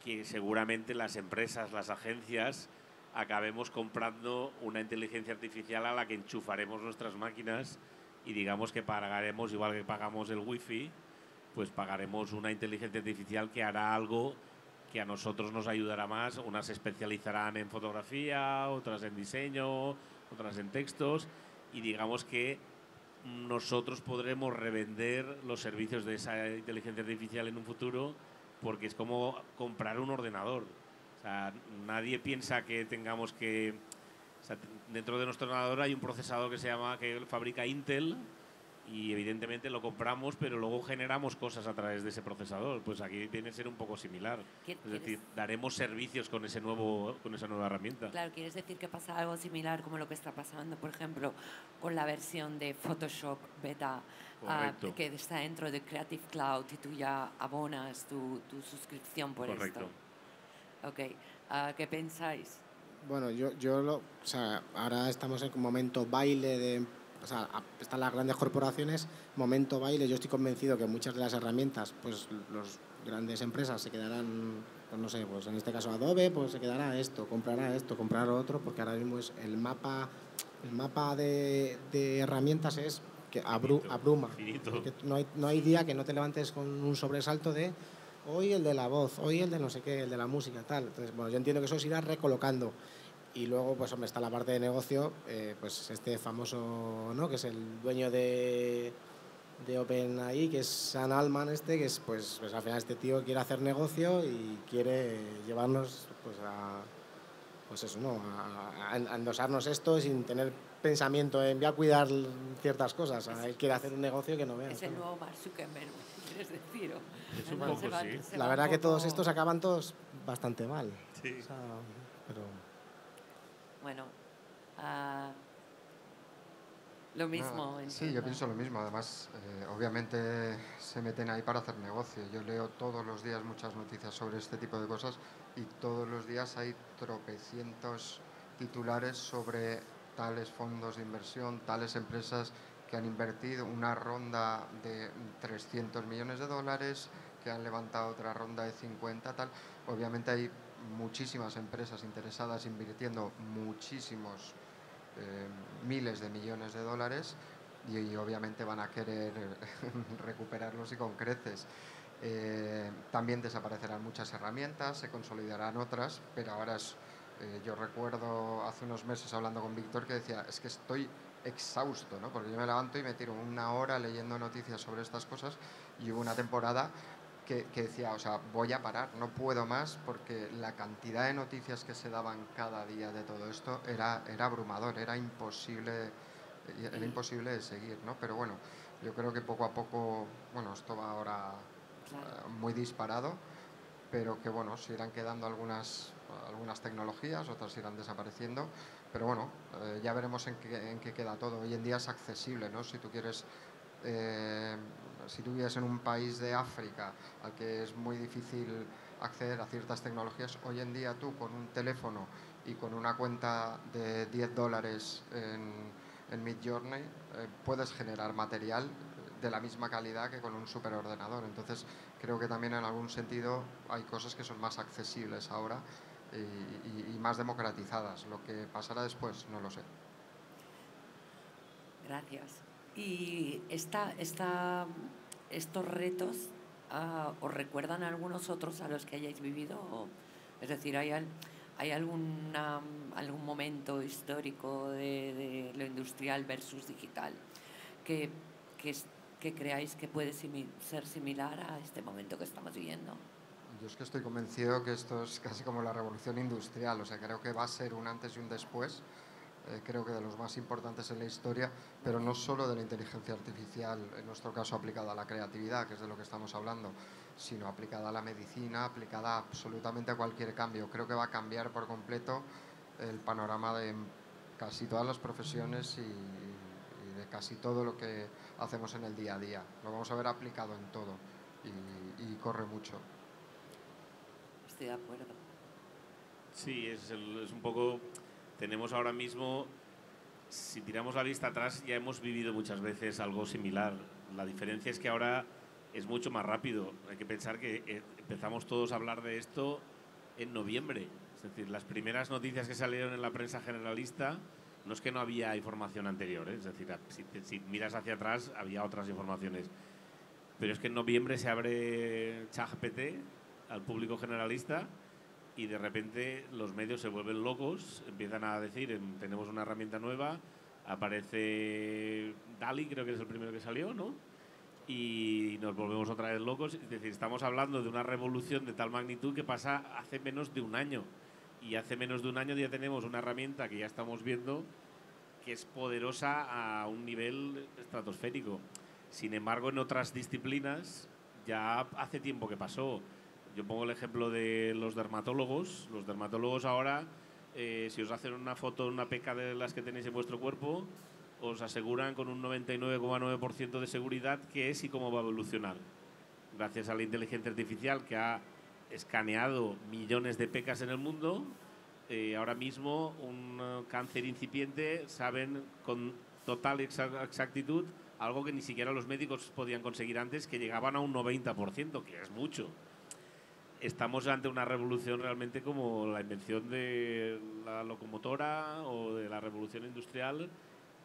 que seguramente las empresas, las agencias, acabemos comprando una inteligencia artificial a la que enchufaremos nuestras máquinas y digamos que pagaremos, igual que pagamos el wifi, pues pagaremos una inteligencia artificial que hará algo que a nosotros nos ayudará más. Unas se especializarán en fotografía, otras en diseño, otras en textos, y digamos que nosotros podremos revender los servicios de esa inteligencia artificial en un futuro, porque es como comprar un ordenador. O sea, nadie piensa que tengamos que... O sea, dentro de nuestro ordenador hay un procesador que fabrica Intel, y evidentemente lo compramos, pero luego generamos cosas a través de ese procesador. Pues aquí viene a ser un poco similar. Es decir, daremos servicios con esa nueva herramienta. Claro, ¿quieres decir que pasa algo similar como lo que está pasando, por ejemplo, con la versión de Photoshop Beta que está dentro de Creative Cloud y tú ya abonas tu suscripción por Correcto. esto? Ok, ¿qué pensáis? Bueno, o sea, ahora estamos en un momento baile de... O sea, están las grandes corporaciones, momento baile. Yo estoy convencido que muchas de las herramientas, pues las grandes empresas se quedarán, pues no sé, pues en este caso Adobe, pues se quedará esto, comprará lo otro, porque ahora mismo es el mapa de herramientas es que abruma. Que no hay día que no te levantes con un sobresalto de hoy el de la voz, hoy el de no sé qué, el de la música, tal. Entonces, bueno, yo entiendo que eso se irá recolocando. Y luego, pues hombre, está la parte de negocio, pues este famoso, ¿no?, que es el dueño de OpenAI, que es Sam Altman, que es, pues al final este tío quiere hacer negocio y quiere llevarnos, pues pues eso, ¿no?, a endosarnos esto sin tener pensamiento en voy a cuidar ciertas cosas. Él quiere hacer un negocio que no veas. Es el nuevo Mark Zuckerberg, quieres decir. Es un poco, sí. La verdad que todos estos acaban todos bastante mal. Sí. O sea, pero... Bueno, lo mismo. Sí, yo pienso lo mismo. Además, obviamente se meten ahí para hacer negocio. Yo leo todos los días muchas noticias sobre este tipo de cosas y todos los días hay tropecientos titulares sobre tales fondos de inversión, tales empresas que han invertido una ronda de 300 millones de dólares, que han levantado otra ronda de 50, tal. Obviamente hay muchísimas empresas interesadas invirtiendo muchísimos miles de millones de dólares y obviamente van a querer recuperarlos y con creces. También desaparecerán muchas herramientas, se consolidarán otras, pero ahora yo recuerdo hace unos meses hablando con Víctor que decía, es que estoy exhausto, ¿no? Porque yo me levanto y me tiro una hora leyendo noticias sobre estas cosas y hubo una temporada que decía, o sea, voy a parar, no puedo más, porque la cantidad de noticias que se daban cada día de todo esto era abrumador, era imposible de seguir, ¿no? Pero bueno, yo creo que poco a poco, bueno, esto va ahora muy disparado, pero que bueno, se irán quedando algunas tecnologías, otras irán desapareciendo, pero bueno, ya veremos en qué queda todo. Hoy en día es accesible, ¿no? Si tú quieres... si tú vives en un país de África al que es muy difícil acceder a ciertas tecnologías. Hoy en día tú con un teléfono y con una cuenta de $10 en Midjourney puedes generar material de la misma calidad que con un superordenador. Entonces creo que también en algún sentido hay cosas que son más accesibles ahora y más democratizadas. Lo que pasará después no lo sé. Gracias. Y estos retos, ¿os recuerdan a algunos otros a los que hayáis vivido? Es decir, ¿hay algún momento histórico de lo industrial versus digital que creáis que puede ser similar a este momento que estamos viviendo? Yo es que estoy convencido que esto es casi como la revolución industrial, o sea, creo que va a ser un antes y un después. Creo que de los más importantes en la historia, pero no solo de la inteligencia artificial, en nuestro caso aplicada a la creatividad, que es de lo que estamos hablando, sino aplicada a la medicina, aplicada absolutamente a cualquier cambio. Creo que va a cambiar por completo el panorama de casi todas las profesiones y de casi todo lo que hacemos en el día a día. Lo vamos a ver aplicado en todo y corre mucho. Estoy de acuerdo. Sí, es un poco... Tenemos ahora mismo, si tiramos la vista atrás, ya hemos vivido muchas veces algo similar. La diferencia es que ahora es mucho más rápido. Hay que pensar que empezamos todos a hablar de esto en noviembre. Es decir, las primeras noticias que salieron en la prensa generalista, no es que no había información anterior, ¿eh? Es decir, si miras hacia atrás, había otras informaciones. Pero es que en noviembre se abre ChatGPT al público generalista y de repente los medios se vuelven locos, empiezan a decir, tenemos una herramienta nueva, aparece DALL-E, creo que es el primero que salió, ¿no? Y nos volvemos otra vez locos. Es decir, estamos hablando de una revolución de tal magnitud que pasa hace menos de un año. Y hace menos de un año ya tenemos una herramienta que ya estamos viendo que es poderosa a un nivel estratosférico. Sin embargo, en otras disciplinas ya hace tiempo que pasó. Yo pongo el ejemplo de los dermatólogos. Los dermatólogos ahora, si os hacen una foto, una peca de las que tenéis en vuestro cuerpo, os aseguran con un 99,9% de seguridad qué es y cómo va a evolucionar. Gracias a la inteligencia artificial que ha escaneado millones de pecas en el mundo, ahora mismo un cáncer incipiente saben con total exactitud algo que ni siquiera los médicos podían conseguir antes, que llegaban a un 90%, que es mucho. Estamos ante una revolución realmente como la invención de la locomotora o de la revolución industrial,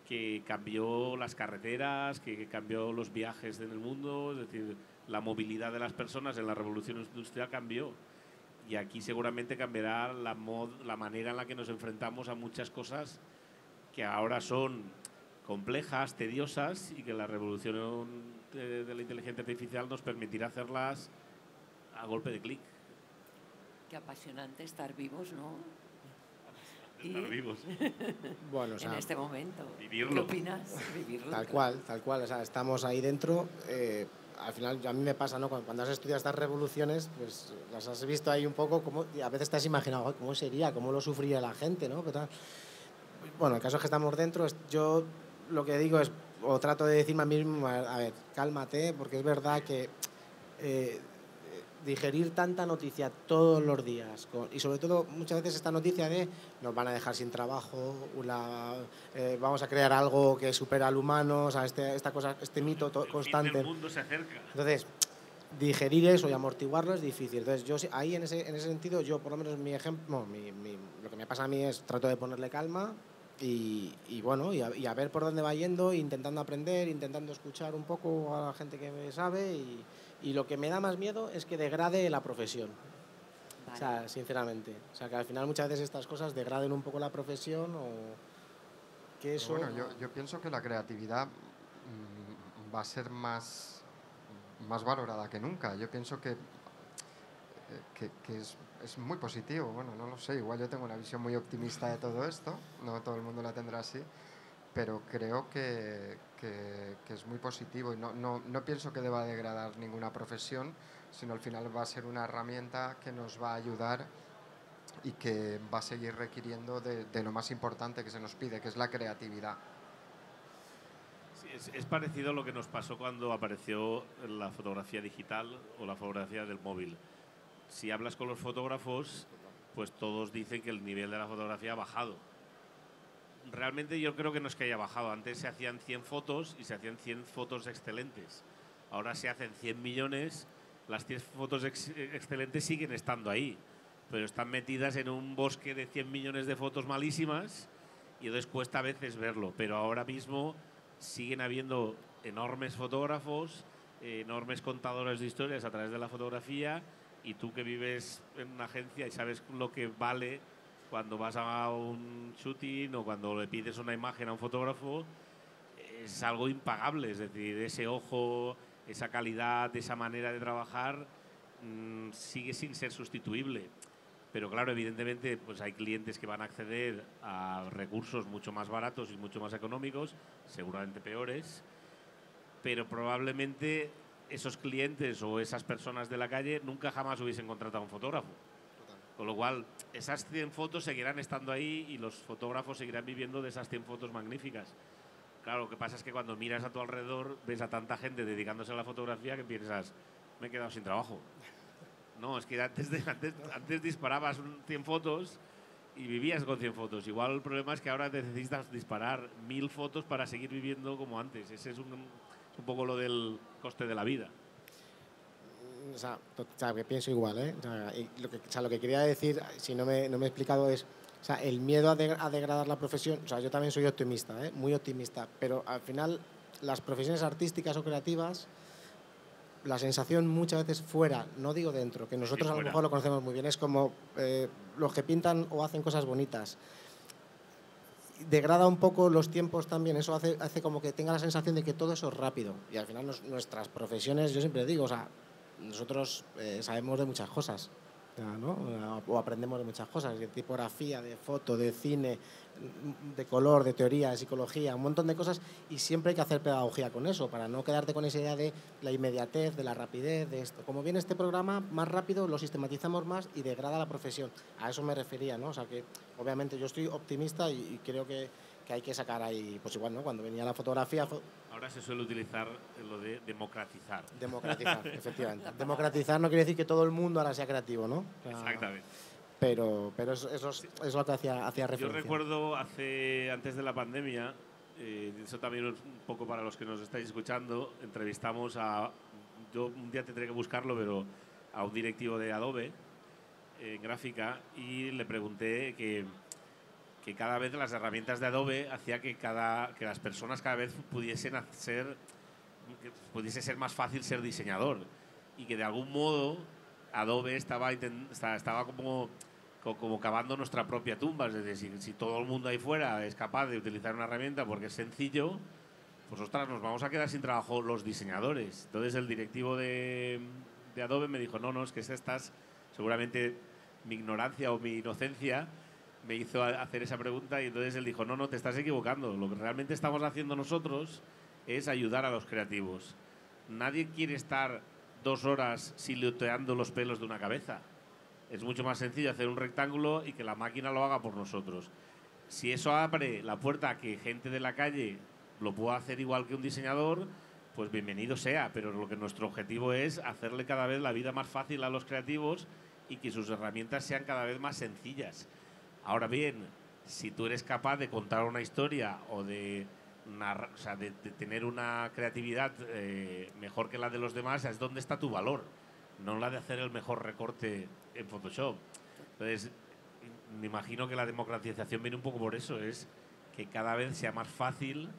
que cambió las carreteras, que cambió los viajes en el mundo. Es decir, la movilidad de las personas en la revolución industrial cambió. Y aquí seguramente cambiará la manera en la que nos enfrentamos a muchas cosas que ahora son complejas, tediosas, y que la revolución de la inteligencia artificial nos permitirá hacerlas a golpe de clic. Qué apasionante estar vivos, ¿no? Estar vivos. Bueno, o sea, en este momento. Vivirlo. ¿Qué opinas? Vivirlo. Tal cual. O sea, estamos ahí dentro. Al final, a mí me pasa, ¿no? Cuando has estudiado estas revoluciones, pues las has visto ahí un poco, y a veces te has imaginado cómo sería, cómo lo sufriría la gente, ¿no? Pero, bueno, el caso es que estamos dentro. Yo lo que digo es, o trato de decirme a mí mismo, a ver, cálmate, porque es verdad que digerir tanta noticia todos los días, y sobre todo muchas veces esta noticia de nos van a dejar sin trabajo, vamos a crear algo que supera al humano, o sea, esta cosa, este mito constante. El mundo se acerca. Entonces, digerir eso y amortiguarlo es difícil. Entonces, yo ahí en ese sentido, yo por lo menos mi ejemplo, lo que me pasa a mí es trato de ponerle calma y bueno, y a ver por dónde va yendo, intentando aprender, intentando escuchar un poco a la gente que me sabe y lo que me da más miedo es que degrade la profesión. Vale. O sea, sinceramente. O sea, que al final muchas veces estas cosas degraden un poco la profesión o que eso... Pero bueno, yo pienso que la creatividad va a ser más valorada que nunca. Yo pienso que es muy positivo. Bueno, no lo sé, igual yo tengo una visión muy optimista de todo esto, no todo el mundo la tendrá así, pero creo que es muy positivo y no pienso que deba degradar ninguna profesión, sino al final va a ser una herramienta que nos va a ayudar y que va a seguir requiriendo de lo más importante que se nos pide, que es la creatividad. Sí, es parecido a lo que nos pasó cuando apareció la fotografía digital o la fotografía del móvil. si hablas con los fotógrafos, pues todos dicen que el nivel de la fotografía ha bajado. Realmente yo creo que no es que haya bajado. Antes se hacían 100 fotos y se hacían 100 fotos excelentes. Ahora se hacen 100 millones, las 100 fotos excelentes siguen estando ahí, pero están metidas en un bosque de 100 millones de fotos malísimas y entonces cuesta a veces verlo. Pero ahora mismo siguen habiendo enormes fotógrafos, enormes contadores de historias a través de la fotografía, y tú que vives en una agencia y sabes lo que vale cuando vas a un shooting o cuando le pides una imagen a un fotógrafo, es algo impagable. Es decir, ese ojo, esa calidad, esa manera de trabajar sigue sin ser sustituible. Pero claro, evidentemente pues hay clientes que van a acceder a recursos mucho más baratos y mucho más económicos, seguramente peores, pero probablemente esos clientes o esas personas de la calle nunca jamás hubiesen contratado a un fotógrafo. Con lo cual, esas 100 fotos seguirán estando ahí y los fotógrafos seguirán viviendo de esas 100 fotos magníficas. Claro, lo que pasa es que cuando miras a tu alrededor ves a tanta gente dedicándose a la fotografía que piensas, me he quedado sin trabajo. No, es que antes disparabas 100 fotos y vivías con 100 fotos. Igual el problema es que ahora necesitas disparar 1000 fotos para seguir viviendo como antes. Ese es un poco lo del coste de la vida. O sea, que pienso igual, ¿eh? Lo que quería decir, si no me he explicado, es, o sea, el miedo a degradar la profesión. O sea, yo también soy optimista, muy optimista, pero al final las profesiones artísticas o creativas, la sensación muchas veces fuera, no digo dentro, que nosotros a lo mejor lo conocemos muy bien, es como los que pintan o hacen cosas bonitas. Degrada un poco los tiempos también, eso hace como que tenga la sensación de que todo eso es rápido. Y al final nuestras profesiones, yo siempre digo, o sea, nosotros sabemos de muchas cosas, ¿no? O aprendemos de muchas cosas, de tipografía, de foto, de cine, de color, de teoría, de psicología, un montón de cosas, y siempre hay que hacer pedagogía con eso, para no quedarte con esa idea de la inmediatez, de la rapidez, de esto. Como viene este programa, más rápido lo sistematizamos más y degrada la profesión. A eso me refería, ¿no? O sea que, obviamente, yo estoy optimista y creo que hay que sacar ahí, pues igual, ¿no? Cuando venía la fotografía... Ahora se suele utilizar lo de democratizar. Democratizar, efectivamente. Democratizar no quiere decir que todo el mundo ahora sea creativo, ¿no? O sea, exactamente. Pero eso es lo que hacía referencia. Yo recuerdo antes de la pandemia, eso también un poco para los que nos estáis escuchando, entrevistamos yo un día tendré que buscarlo, pero a un directivo de Adobe en gráfica, y le pregunté que cada vez las herramientas de Adobe hacía que las personas cada vez pudiese ser más fácil ser diseñador, y que de algún modo Adobe estaba como cavando nuestra propia tumba. Es decir, si todo el mundo ahí fuera es capaz de utilizar una herramienta porque es sencillo, pues ostras, nos vamos a quedar sin trabajo los diseñadores. Entonces el directivo de Adobe me dijo, no, es que seguramente mi ignorancia o mi inocencia me hizo hacer esa pregunta, y entonces él dijo, no, te estás equivocando. Lo que realmente estamos haciendo nosotros es ayudar a los creativos. Nadie quiere estar 2 horas silueteando los pelos de una cabeza. Es mucho más sencillo hacer un rectángulo y que la máquina lo haga por nosotros. Si eso abre la puerta a que gente de la calle lo pueda hacer igual que un diseñador, pues bienvenido sea. Pero nuestro objetivo es hacerle cada vez la vida más fácil a los creativos y que sus herramientas sean cada vez más sencillas. Ahora bien, si tú eres capaz de contar una historia o de tener una creatividad mejor que la de los demás, es donde está tu valor, no la de hacer el mejor recorte en Photoshop. Entonces, me imagino que la democratización viene un poco por eso, es que cada vez sea más fácil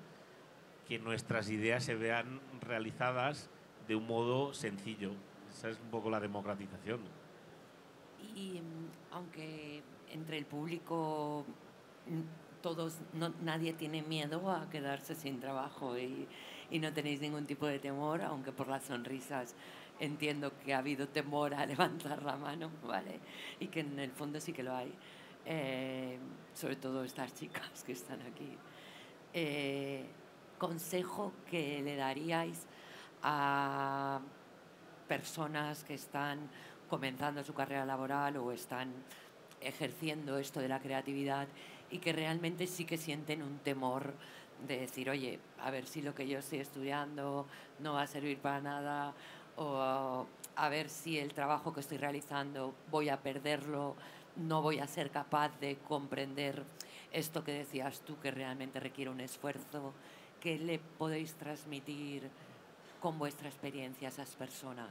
que nuestras ideas se vean realizadas de un modo sencillo. Esa es un poco la democratización. Y aunque entre el público nadie tiene miedo a quedarse sin trabajo y no tenéis ningún tipo de temor, aunque por las sonrisas entiendo que ha habido temor a levantar la mano, ¿vale? Y que en el fondo sí que lo hay, sobre todo estas chicas que están aquí. Consejo que le daríais a personas que están comenzando su carrera laboral o están ejerciendo esto de la creatividad y que realmente sí que sienten un temor de decir, oye, a ver si lo que yo estoy estudiando no va a servir para nada, o a ver si el trabajo que estoy realizando voy a perderlo, no voy a ser capaz de comprender esto que decías tú, que realmente requiere un esfuerzo. ¿Qué le podéis transmitir con vuestra experiencia a esas personas?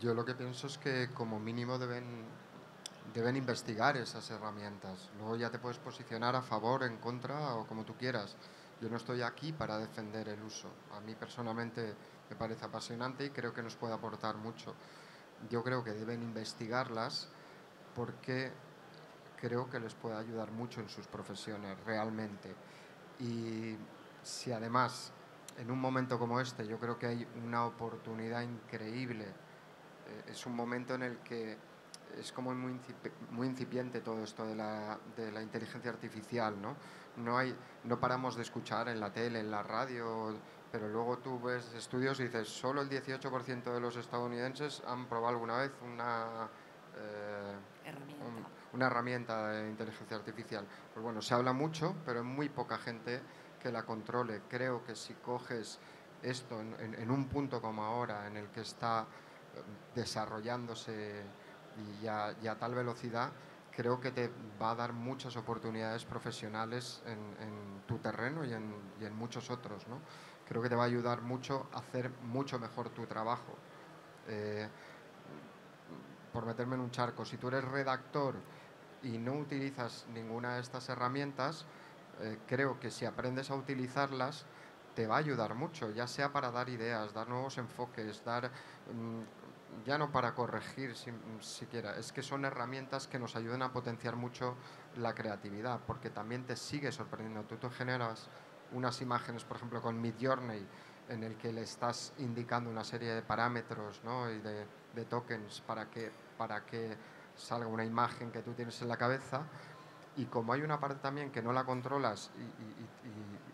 Yo lo que pienso es que como mínimo deben investigar esas herramientas. Luego ya te puedes posicionar a favor, en contra o como tú quieras. Yo no estoy aquí para defender el uso. A mí personalmente me parece apasionante y creo que nos puede aportar mucho. Yo creo que deben investigarlas porque creo que les puede ayudar mucho en sus profesiones, realmente. Y si además, en un momento como este, yo creo que hay una oportunidad increíble. Es un momento en el que es como muy incipiente todo esto de la inteligencia artificial, ¿no? No paramos de escuchar en la tele, en la radio, pero luego tú ves estudios y dices, solo el 18% de los estadounidenses han probado alguna vez una herramienta de inteligencia artificial. Pues bueno, se habla mucho, pero hay muy poca gente que la controle. Creo que si coges esto en un punto como ahora, en el que está desarrollándose y a tal velocidad, creo que te va a dar muchas oportunidades profesionales en tu terreno y en muchos otros, ¿no? Creo que te va a ayudar mucho a hacer mucho mejor tu trabajo. Por meterme en un charco, si tú eres redactor y no utilizas ninguna de estas herramientas, creo que si aprendes a utilizarlas te va a ayudar mucho, ya sea para dar ideas, dar nuevos enfoques, ya no para corregir siquiera, es que son herramientas que nos ayudan a potenciar mucho la creatividad, porque también te sigue sorprendiendo. Tú generas unas imágenes, por ejemplo, con Midjourney, en el que le estás indicando una serie de parámetros, ¿no? Y de tokens para que salga una imagen que tú tienes en la cabeza, y como hay una parte también que no la controlas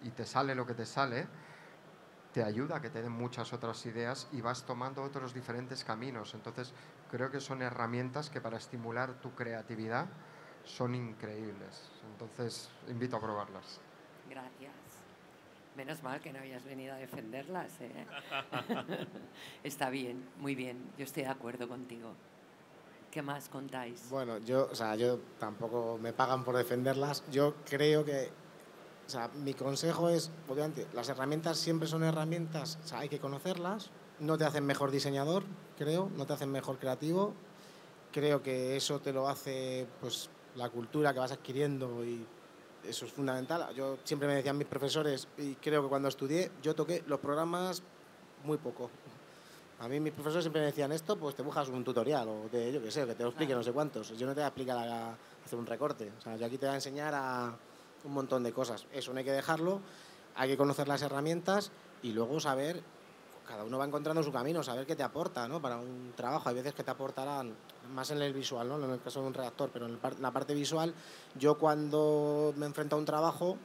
y te sale lo que te sale, te ayuda a que te den muchas otras ideas y vas tomando otros diferentes caminos. Entonces creo que son herramientas que para estimular tu creatividad son increíbles. Entonces invito a probarlas. Gracias. Menos mal que no hayas venido a defenderlas, ¿eh? Está bien, muy bien, yo estoy de acuerdo contigo. ¿Qué más contáis? Bueno, yo tampoco me pagan por defenderlas. Yo creo que, mi consejo es, obviamente, las herramientas siempre son herramientas, hay que conocerlas. No te hacen mejor diseñador, creo, no te hacen mejor creativo. Creo que eso te lo hace, pues, la cultura que vas adquiriendo, y eso es fundamental. Yo siempre me decían mis profesores, y creo que cuando estudié, yo toqué los programas muy poco. A mí mis profesores siempre me decían esto, pues te buscas un tutorial o yo qué sé, que te lo explique no sé cuántos. Yo no te voy a explicar a hacer un recorte. Yo aquí te voy a enseñar a un montón de cosas. Eso no hay que dejarlo, hay que conocer las herramientas y luego saber, cada uno va encontrando su camino, saber qué te aporta, ¿no? Para un trabajo. Hay veces que te aportarán más en el visual, ¿no? En el caso de un redactor, pero en la parte visual, yo cuando me enfrento a un trabajo,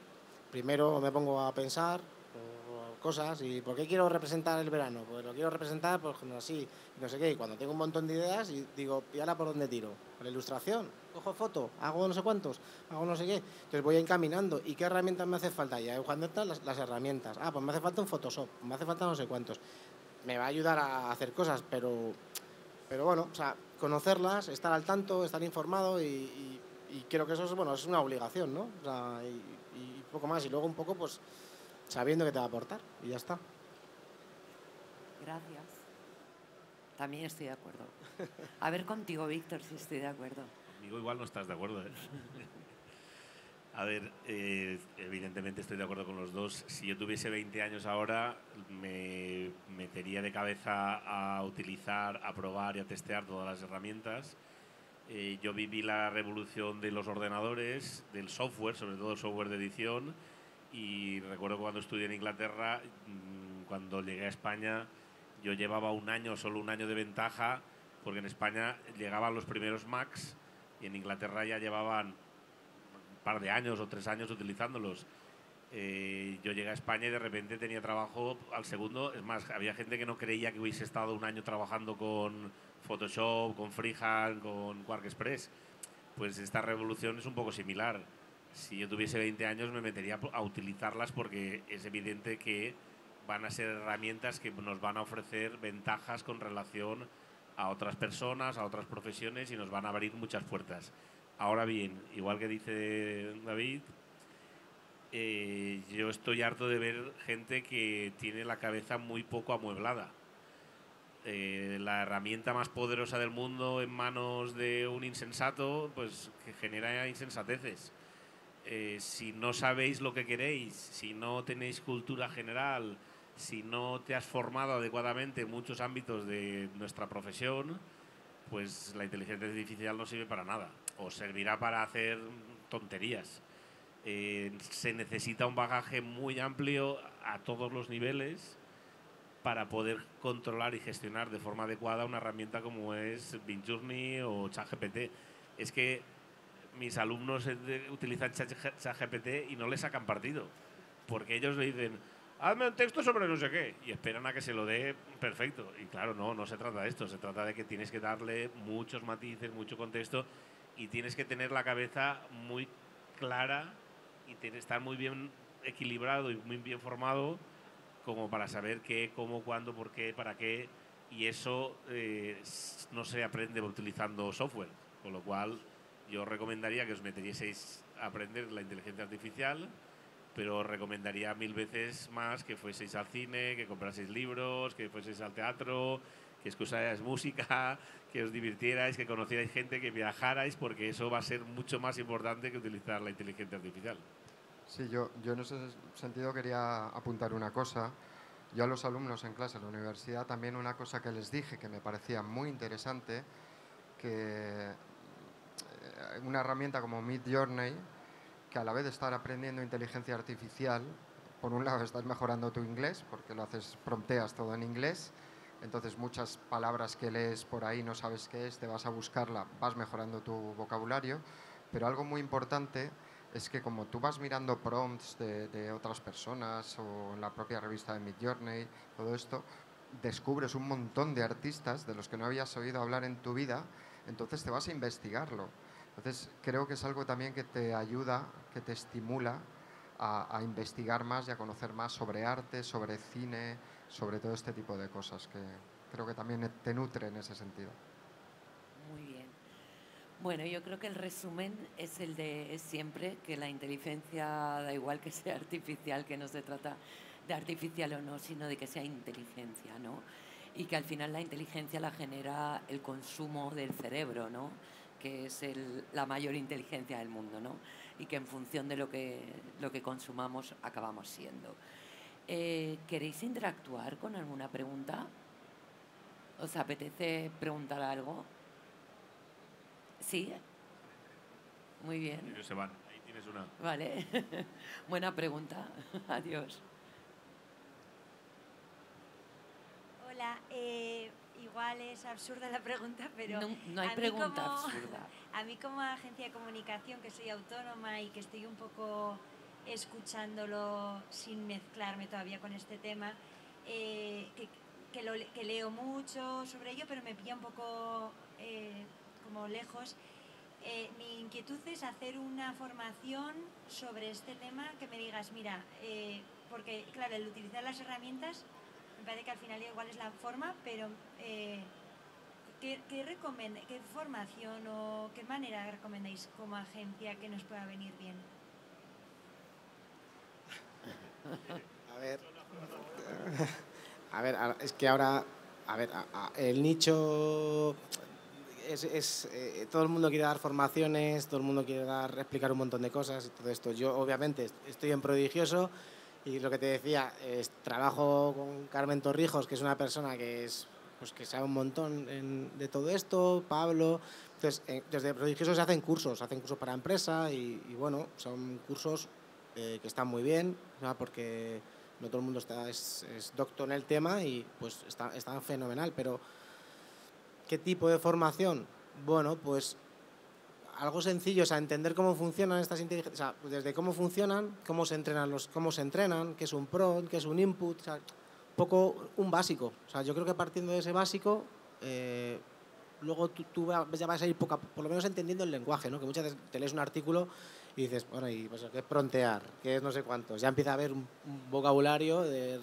primero me pongo a pensar cosas. ¿Y por qué quiero representar el verano? Pues lo quiero representar pues así, no sé qué. Y cuando tengo un montón de ideas y digo, ¿y ahora por dónde tiro? ¿Por la ilustración? ¿Cojo foto? ¿Hago no sé cuántos? ¿Hago no sé qué? Entonces voy encaminando. ¿Y qué herramientas me hace falta? Ya cuando están las herramientas. Ah, pues me hace falta un Photoshop, me hace falta no sé cuántos. Me va a ayudar a hacer cosas, pero bueno, conocerlas, estar al tanto, estar informado y creo que eso es una obligación, ¿no? Y poco más. Y luego un poco, pues, sabiendo que te va a aportar y ya está. Gracias. También estoy de acuerdo. A ver contigo, Víctor, si estoy de acuerdo. Conmigo igual no estás de acuerdo, ¿eh? A ver, evidentemente estoy de acuerdo con los dos. Si yo tuviese 20 años ahora, me metería de cabeza a utilizar, a probar y a testear todas las herramientas. Yo viví la revolución de los ordenadores, del software, sobre todo el software de edición, y recuerdo cuando estudié en Inglaterra, cuando llegué a España, yo llevaba solo un año de ventaja, porque en España llegaban los primeros Macs y en Inglaterra ya llevaban un par de años o 3 años utilizándolos. Yo llegué a España y de repente tenía trabajo al segundo. Es más, había gente que no creía que hubiese estado un año trabajando con Photoshop, con Freehand, con QuarkXPress. Pues esta revolución es un poco similar. Si yo tuviese 20 años me metería a utilizarlas porque es evidente que van a ser herramientas que nos van a ofrecer ventajas con relación a otras personas, a otras profesiones y nos van a abrir muchas puertas. Ahora bien, igual que dice David, yo estoy harto de ver gente que tiene la cabeza muy poco amueblada. La herramienta más poderosa del mundo en manos de un insensato, pues que genera insensateces. Si no sabéis lo que queréis, si no tenéis cultura general, si no te has formado adecuadamente en muchos ámbitos de nuestra profesión, pues la inteligencia artificial no sirve para nada. Os servirá para hacer tonterías. Se necesita un bagaje muy amplio a todos los niveles para poder controlar y gestionar de forma adecuada una herramienta como es Midjourney o ChatGPT. Es que mis alumnos utilizan ChatGPT y no le sacan partido, porque ellos le dicen, hazme un texto sobre no sé qué, y esperan a que se lo dé perfecto. Y claro, no se trata de esto, se trata de que tienes que darle muchos matices, mucho contexto, y tienes que tener la cabeza muy clara y estar muy bien equilibrado y muy bien formado como para saber qué, cómo, cuándo, por qué, para qué, y eso no se aprende utilizando software, con lo cual yo recomendaría que os metieseis a aprender la inteligencia artificial, pero os recomendaría 1000 veces más que fueseis al cine, que compraseis libros, que fueseis al teatro, que escucharais música, que os divirtierais, que conocierais gente, que viajarais, porque eso va a ser mucho más importante que utilizar la inteligencia artificial. Sí, yo en ese sentido quería apuntar una cosa. Yo a los alumnos en clase en la universidad también una cosa que les dije que me parecía muy interesante, que una herramienta como Midjourney, que a la vez de estar aprendiendo inteligencia artificial, por un lado estás mejorando tu inglés, porque lo haces, prompteas todo en inglés, entonces muchas palabras que lees por ahí no sabes qué es, te vas a buscarla, vas mejorando tu vocabulario, pero algo muy importante es que como tú vas mirando prompts de otras personas o en la propia revista de Midjourney, todo esto, descubres un montón de artistas de los que no habías oído hablar en tu vida, entonces te vas a investigarlo. Entonces creo que es algo también que te ayuda, que te estimula a investigar más y a conocer más sobre arte, sobre cine, sobre todo este tipo de cosas, que creo que también te nutre en ese sentido. Muy bien. Bueno, yo creo que el resumen es el de siempre, que la inteligencia da igual que sea artificial, que no se trata de artificial o no, sino de que sea inteligencia, ¿no? Y que al final la inteligencia la genera el consumo del cerebro, ¿no? Que es la mayor inteligencia del mundo, ¿no? Y que en función de lo que consumamos acabamos siendo. ¿Queréis interactuar con alguna pregunta? ¿Os apetece preguntar algo? ¿Sí? Muy bien. Ellos se van, ahí tienes una. Vale. Buena pregunta. Adiós. Hola, igual es absurda la pregunta, pero no hay pregunta absurda. A mí como agencia de comunicación, que soy autónoma y que estoy un poco escuchándolo sin mezclarme todavía con este tema, que leo mucho sobre ello, pero me pilla un poco como lejos. Mi inquietud es hacer una formación sobre este tema, que me digas, mira, porque claro, el utilizar las herramientas me parece que al final igual es la forma, pero ¿qué formación o qué manera recomendáis como agencia que nos pueda venir bien? A ver, es que ahora, el nicho todo el mundo quiere dar formaciones, todo el mundo quiere explicar un montón de cosas y todo esto. Yo obviamente estoy en Prodigioso y lo que te decía, trabajo con Carmen Torrijos, que es una persona que que sabe un montón de todo esto, Pablo. Entonces, desde Prodigioso se hacen cursos para empresa y bueno, son cursos que están muy bien, ¿no? Porque no todo el mundo es doctor en el tema y pues está fenomenal, pero ¿qué tipo de formación? Bueno, pues algo sencillo, o sea, entender cómo funcionan estas inteligencias, o sea, desde cómo funcionan, cómo se entrenan, qué es un prompt, qué es un input, o sea, un poco un básico. O sea, yo creo que partiendo de ese básico, luego tú ya vas a ir por lo menos entendiendo el lenguaje, ¿no? Que muchas veces te lees un artículo y dices, bueno, ¿y pues, qué es prontear? ¿Qué es no sé cuántos? Ya empieza a haber un vocabulario de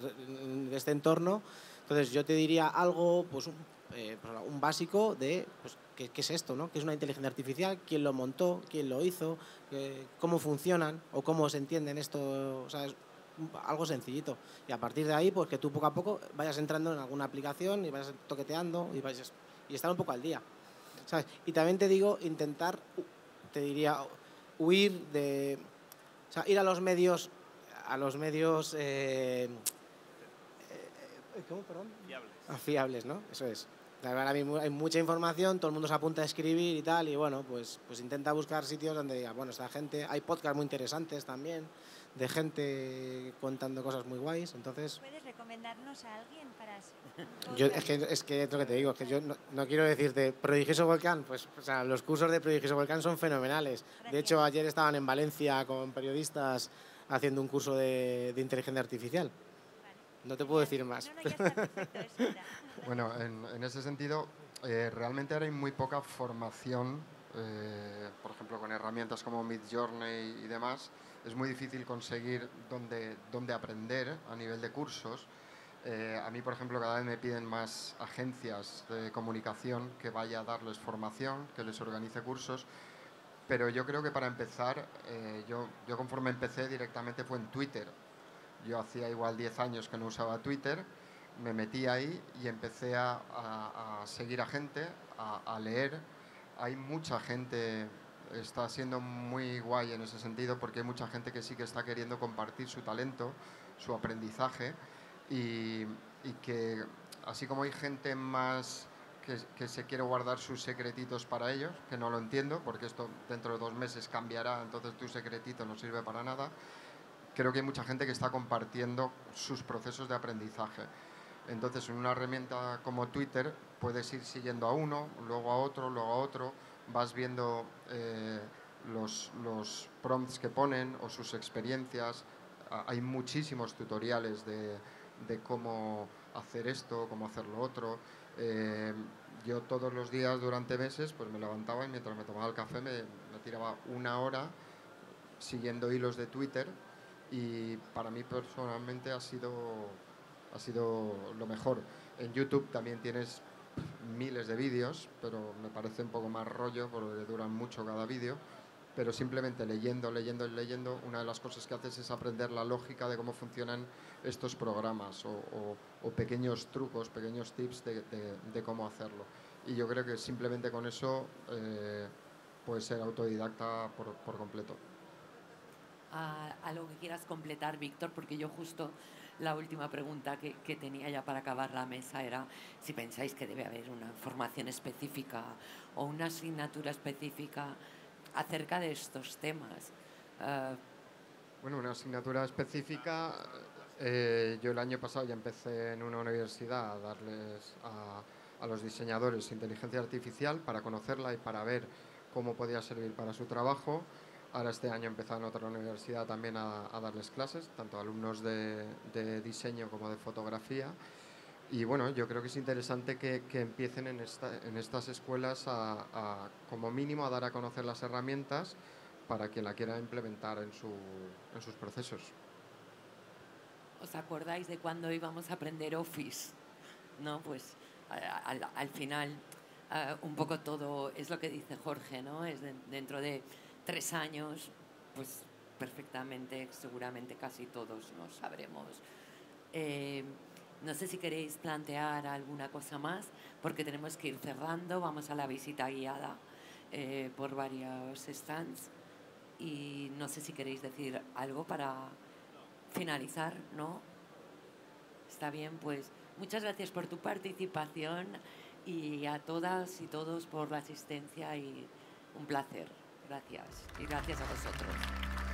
este entorno. Entonces yo te diría algo, pues un básico de pues, ¿qué es esto, ¿no? ¿Qué es una inteligencia artificial? ¿Quién lo montó? ¿Quién lo hizo? ¿Cómo funcionan? ¿O cómo se entienden esto? O sea, es algo sencillito. Y a partir de ahí, pues que tú poco a poco vayas entrando en alguna aplicación y vayas toqueteando y estar un poco al día, ¿sabes? Y también te digo, te diría, huir de... O sea, ir a los medios... ¿cómo, perdón? Fiables, ¿no? Eso es. Ahora mismo hay mucha información, todo el mundo se apunta a escribir y tal, y bueno, pues intenta buscar sitios donde diga, bueno, esta gente... Hay podcasts muy interesantes también, de gente contando cosas muy guays, entonces... ¿Puedes recomendarnos a alguien para...? Es que es lo que te digo, es que yo no quiero decirte, Prodigioso Volcán, pues o sea, los cursos de Prodigioso Volcán son fenomenales. Gracias. De hecho, ayer estaban en Valencia con periodistas haciendo un curso de inteligencia artificial. Vale. No te puedo decir más. No, ya está perfecto, eso era. Bueno, en ese sentido, realmente ahora hay muy poca formación, por ejemplo, con herramientas como Midjourney y demás. Es muy difícil conseguir dónde aprender a nivel de cursos. A mí, por ejemplo, cada vez me piden más agencias de comunicación que vaya a darles formación, que les organice cursos. Pero yo creo que para empezar, yo conforme empecé directamente fue en Twitter. Yo hacía igual 10 años que no usaba Twitter, me metí ahí y empecé a seguir a gente, a leer. Hay mucha gente, está siendo muy guay en ese sentido, porque hay mucha gente que sí que está queriendo compartir su talento, su aprendizaje, y que así como hay gente más que se quiere guardar sus secretitos para ellos, que no lo entiendo, porque esto dentro de 2 meses cambiará, entonces tu secretito no sirve para nada. Creo que hay mucha gente que está compartiendo sus procesos de aprendizaje. Entonces, en una herramienta como Twitter puedes ir siguiendo a uno, luego a otro, vas viendo los prompts que ponen o sus experiencias. Hay muchísimos tutoriales de cómo hacer esto, cómo hacer lo otro. Yo todos los días durante meses pues me levantaba y mientras me tomaba el café me tiraba 1 hora siguiendo hilos de Twitter, y para mí personalmente ha sido lo mejor. En YouTube también tienes miles de vídeos, pero me parece un poco más rollo porque duran mucho cada vídeo. Pero simplemente leyendo, una de las cosas que haces es aprender la lógica de cómo funcionan estos programas o pequeños trucos, pequeños tips de cómo hacerlo. Y yo creo que simplemente con eso puedes ser autodidacta por completo. Algo que quieras completar, Víctor, porque yo justo la última pregunta que tenía ya para acabar la mesa era si pensáis que debe haber una formación específica o una asignatura específica acerca de estos temas. Bueno, una asignatura específica, yo el año pasado ya empecé en una universidad a darles a los diseñadores inteligencia artificial para conocerla y para ver cómo podía servir para su trabajo. Ahora este año he empezado en otra universidad también a darles clases, tanto a alumnos de diseño como de fotografía. Y bueno, yo creo que es interesante que empiecen en estas escuelas como mínimo a dar a conocer las herramientas para quien la quiera implementar en sus procesos. ¿Os acordáis de cuando íbamos a aprender Office? ¿No? Pues al final un poco todo es lo que dice Jorge, ¿no? Es dentro de 3 años, pues perfectamente, seguramente casi todos lo sabremos. No sé si queréis plantear alguna cosa más, porque tenemos que ir cerrando. Vamos a la visita guiada por varios stands. Y no sé si queréis decir algo para finalizar, ¿no? Está bien, pues muchas gracias por tu participación y a todas y todos por la asistencia y un placer. Gracias. Y gracias a vosotros.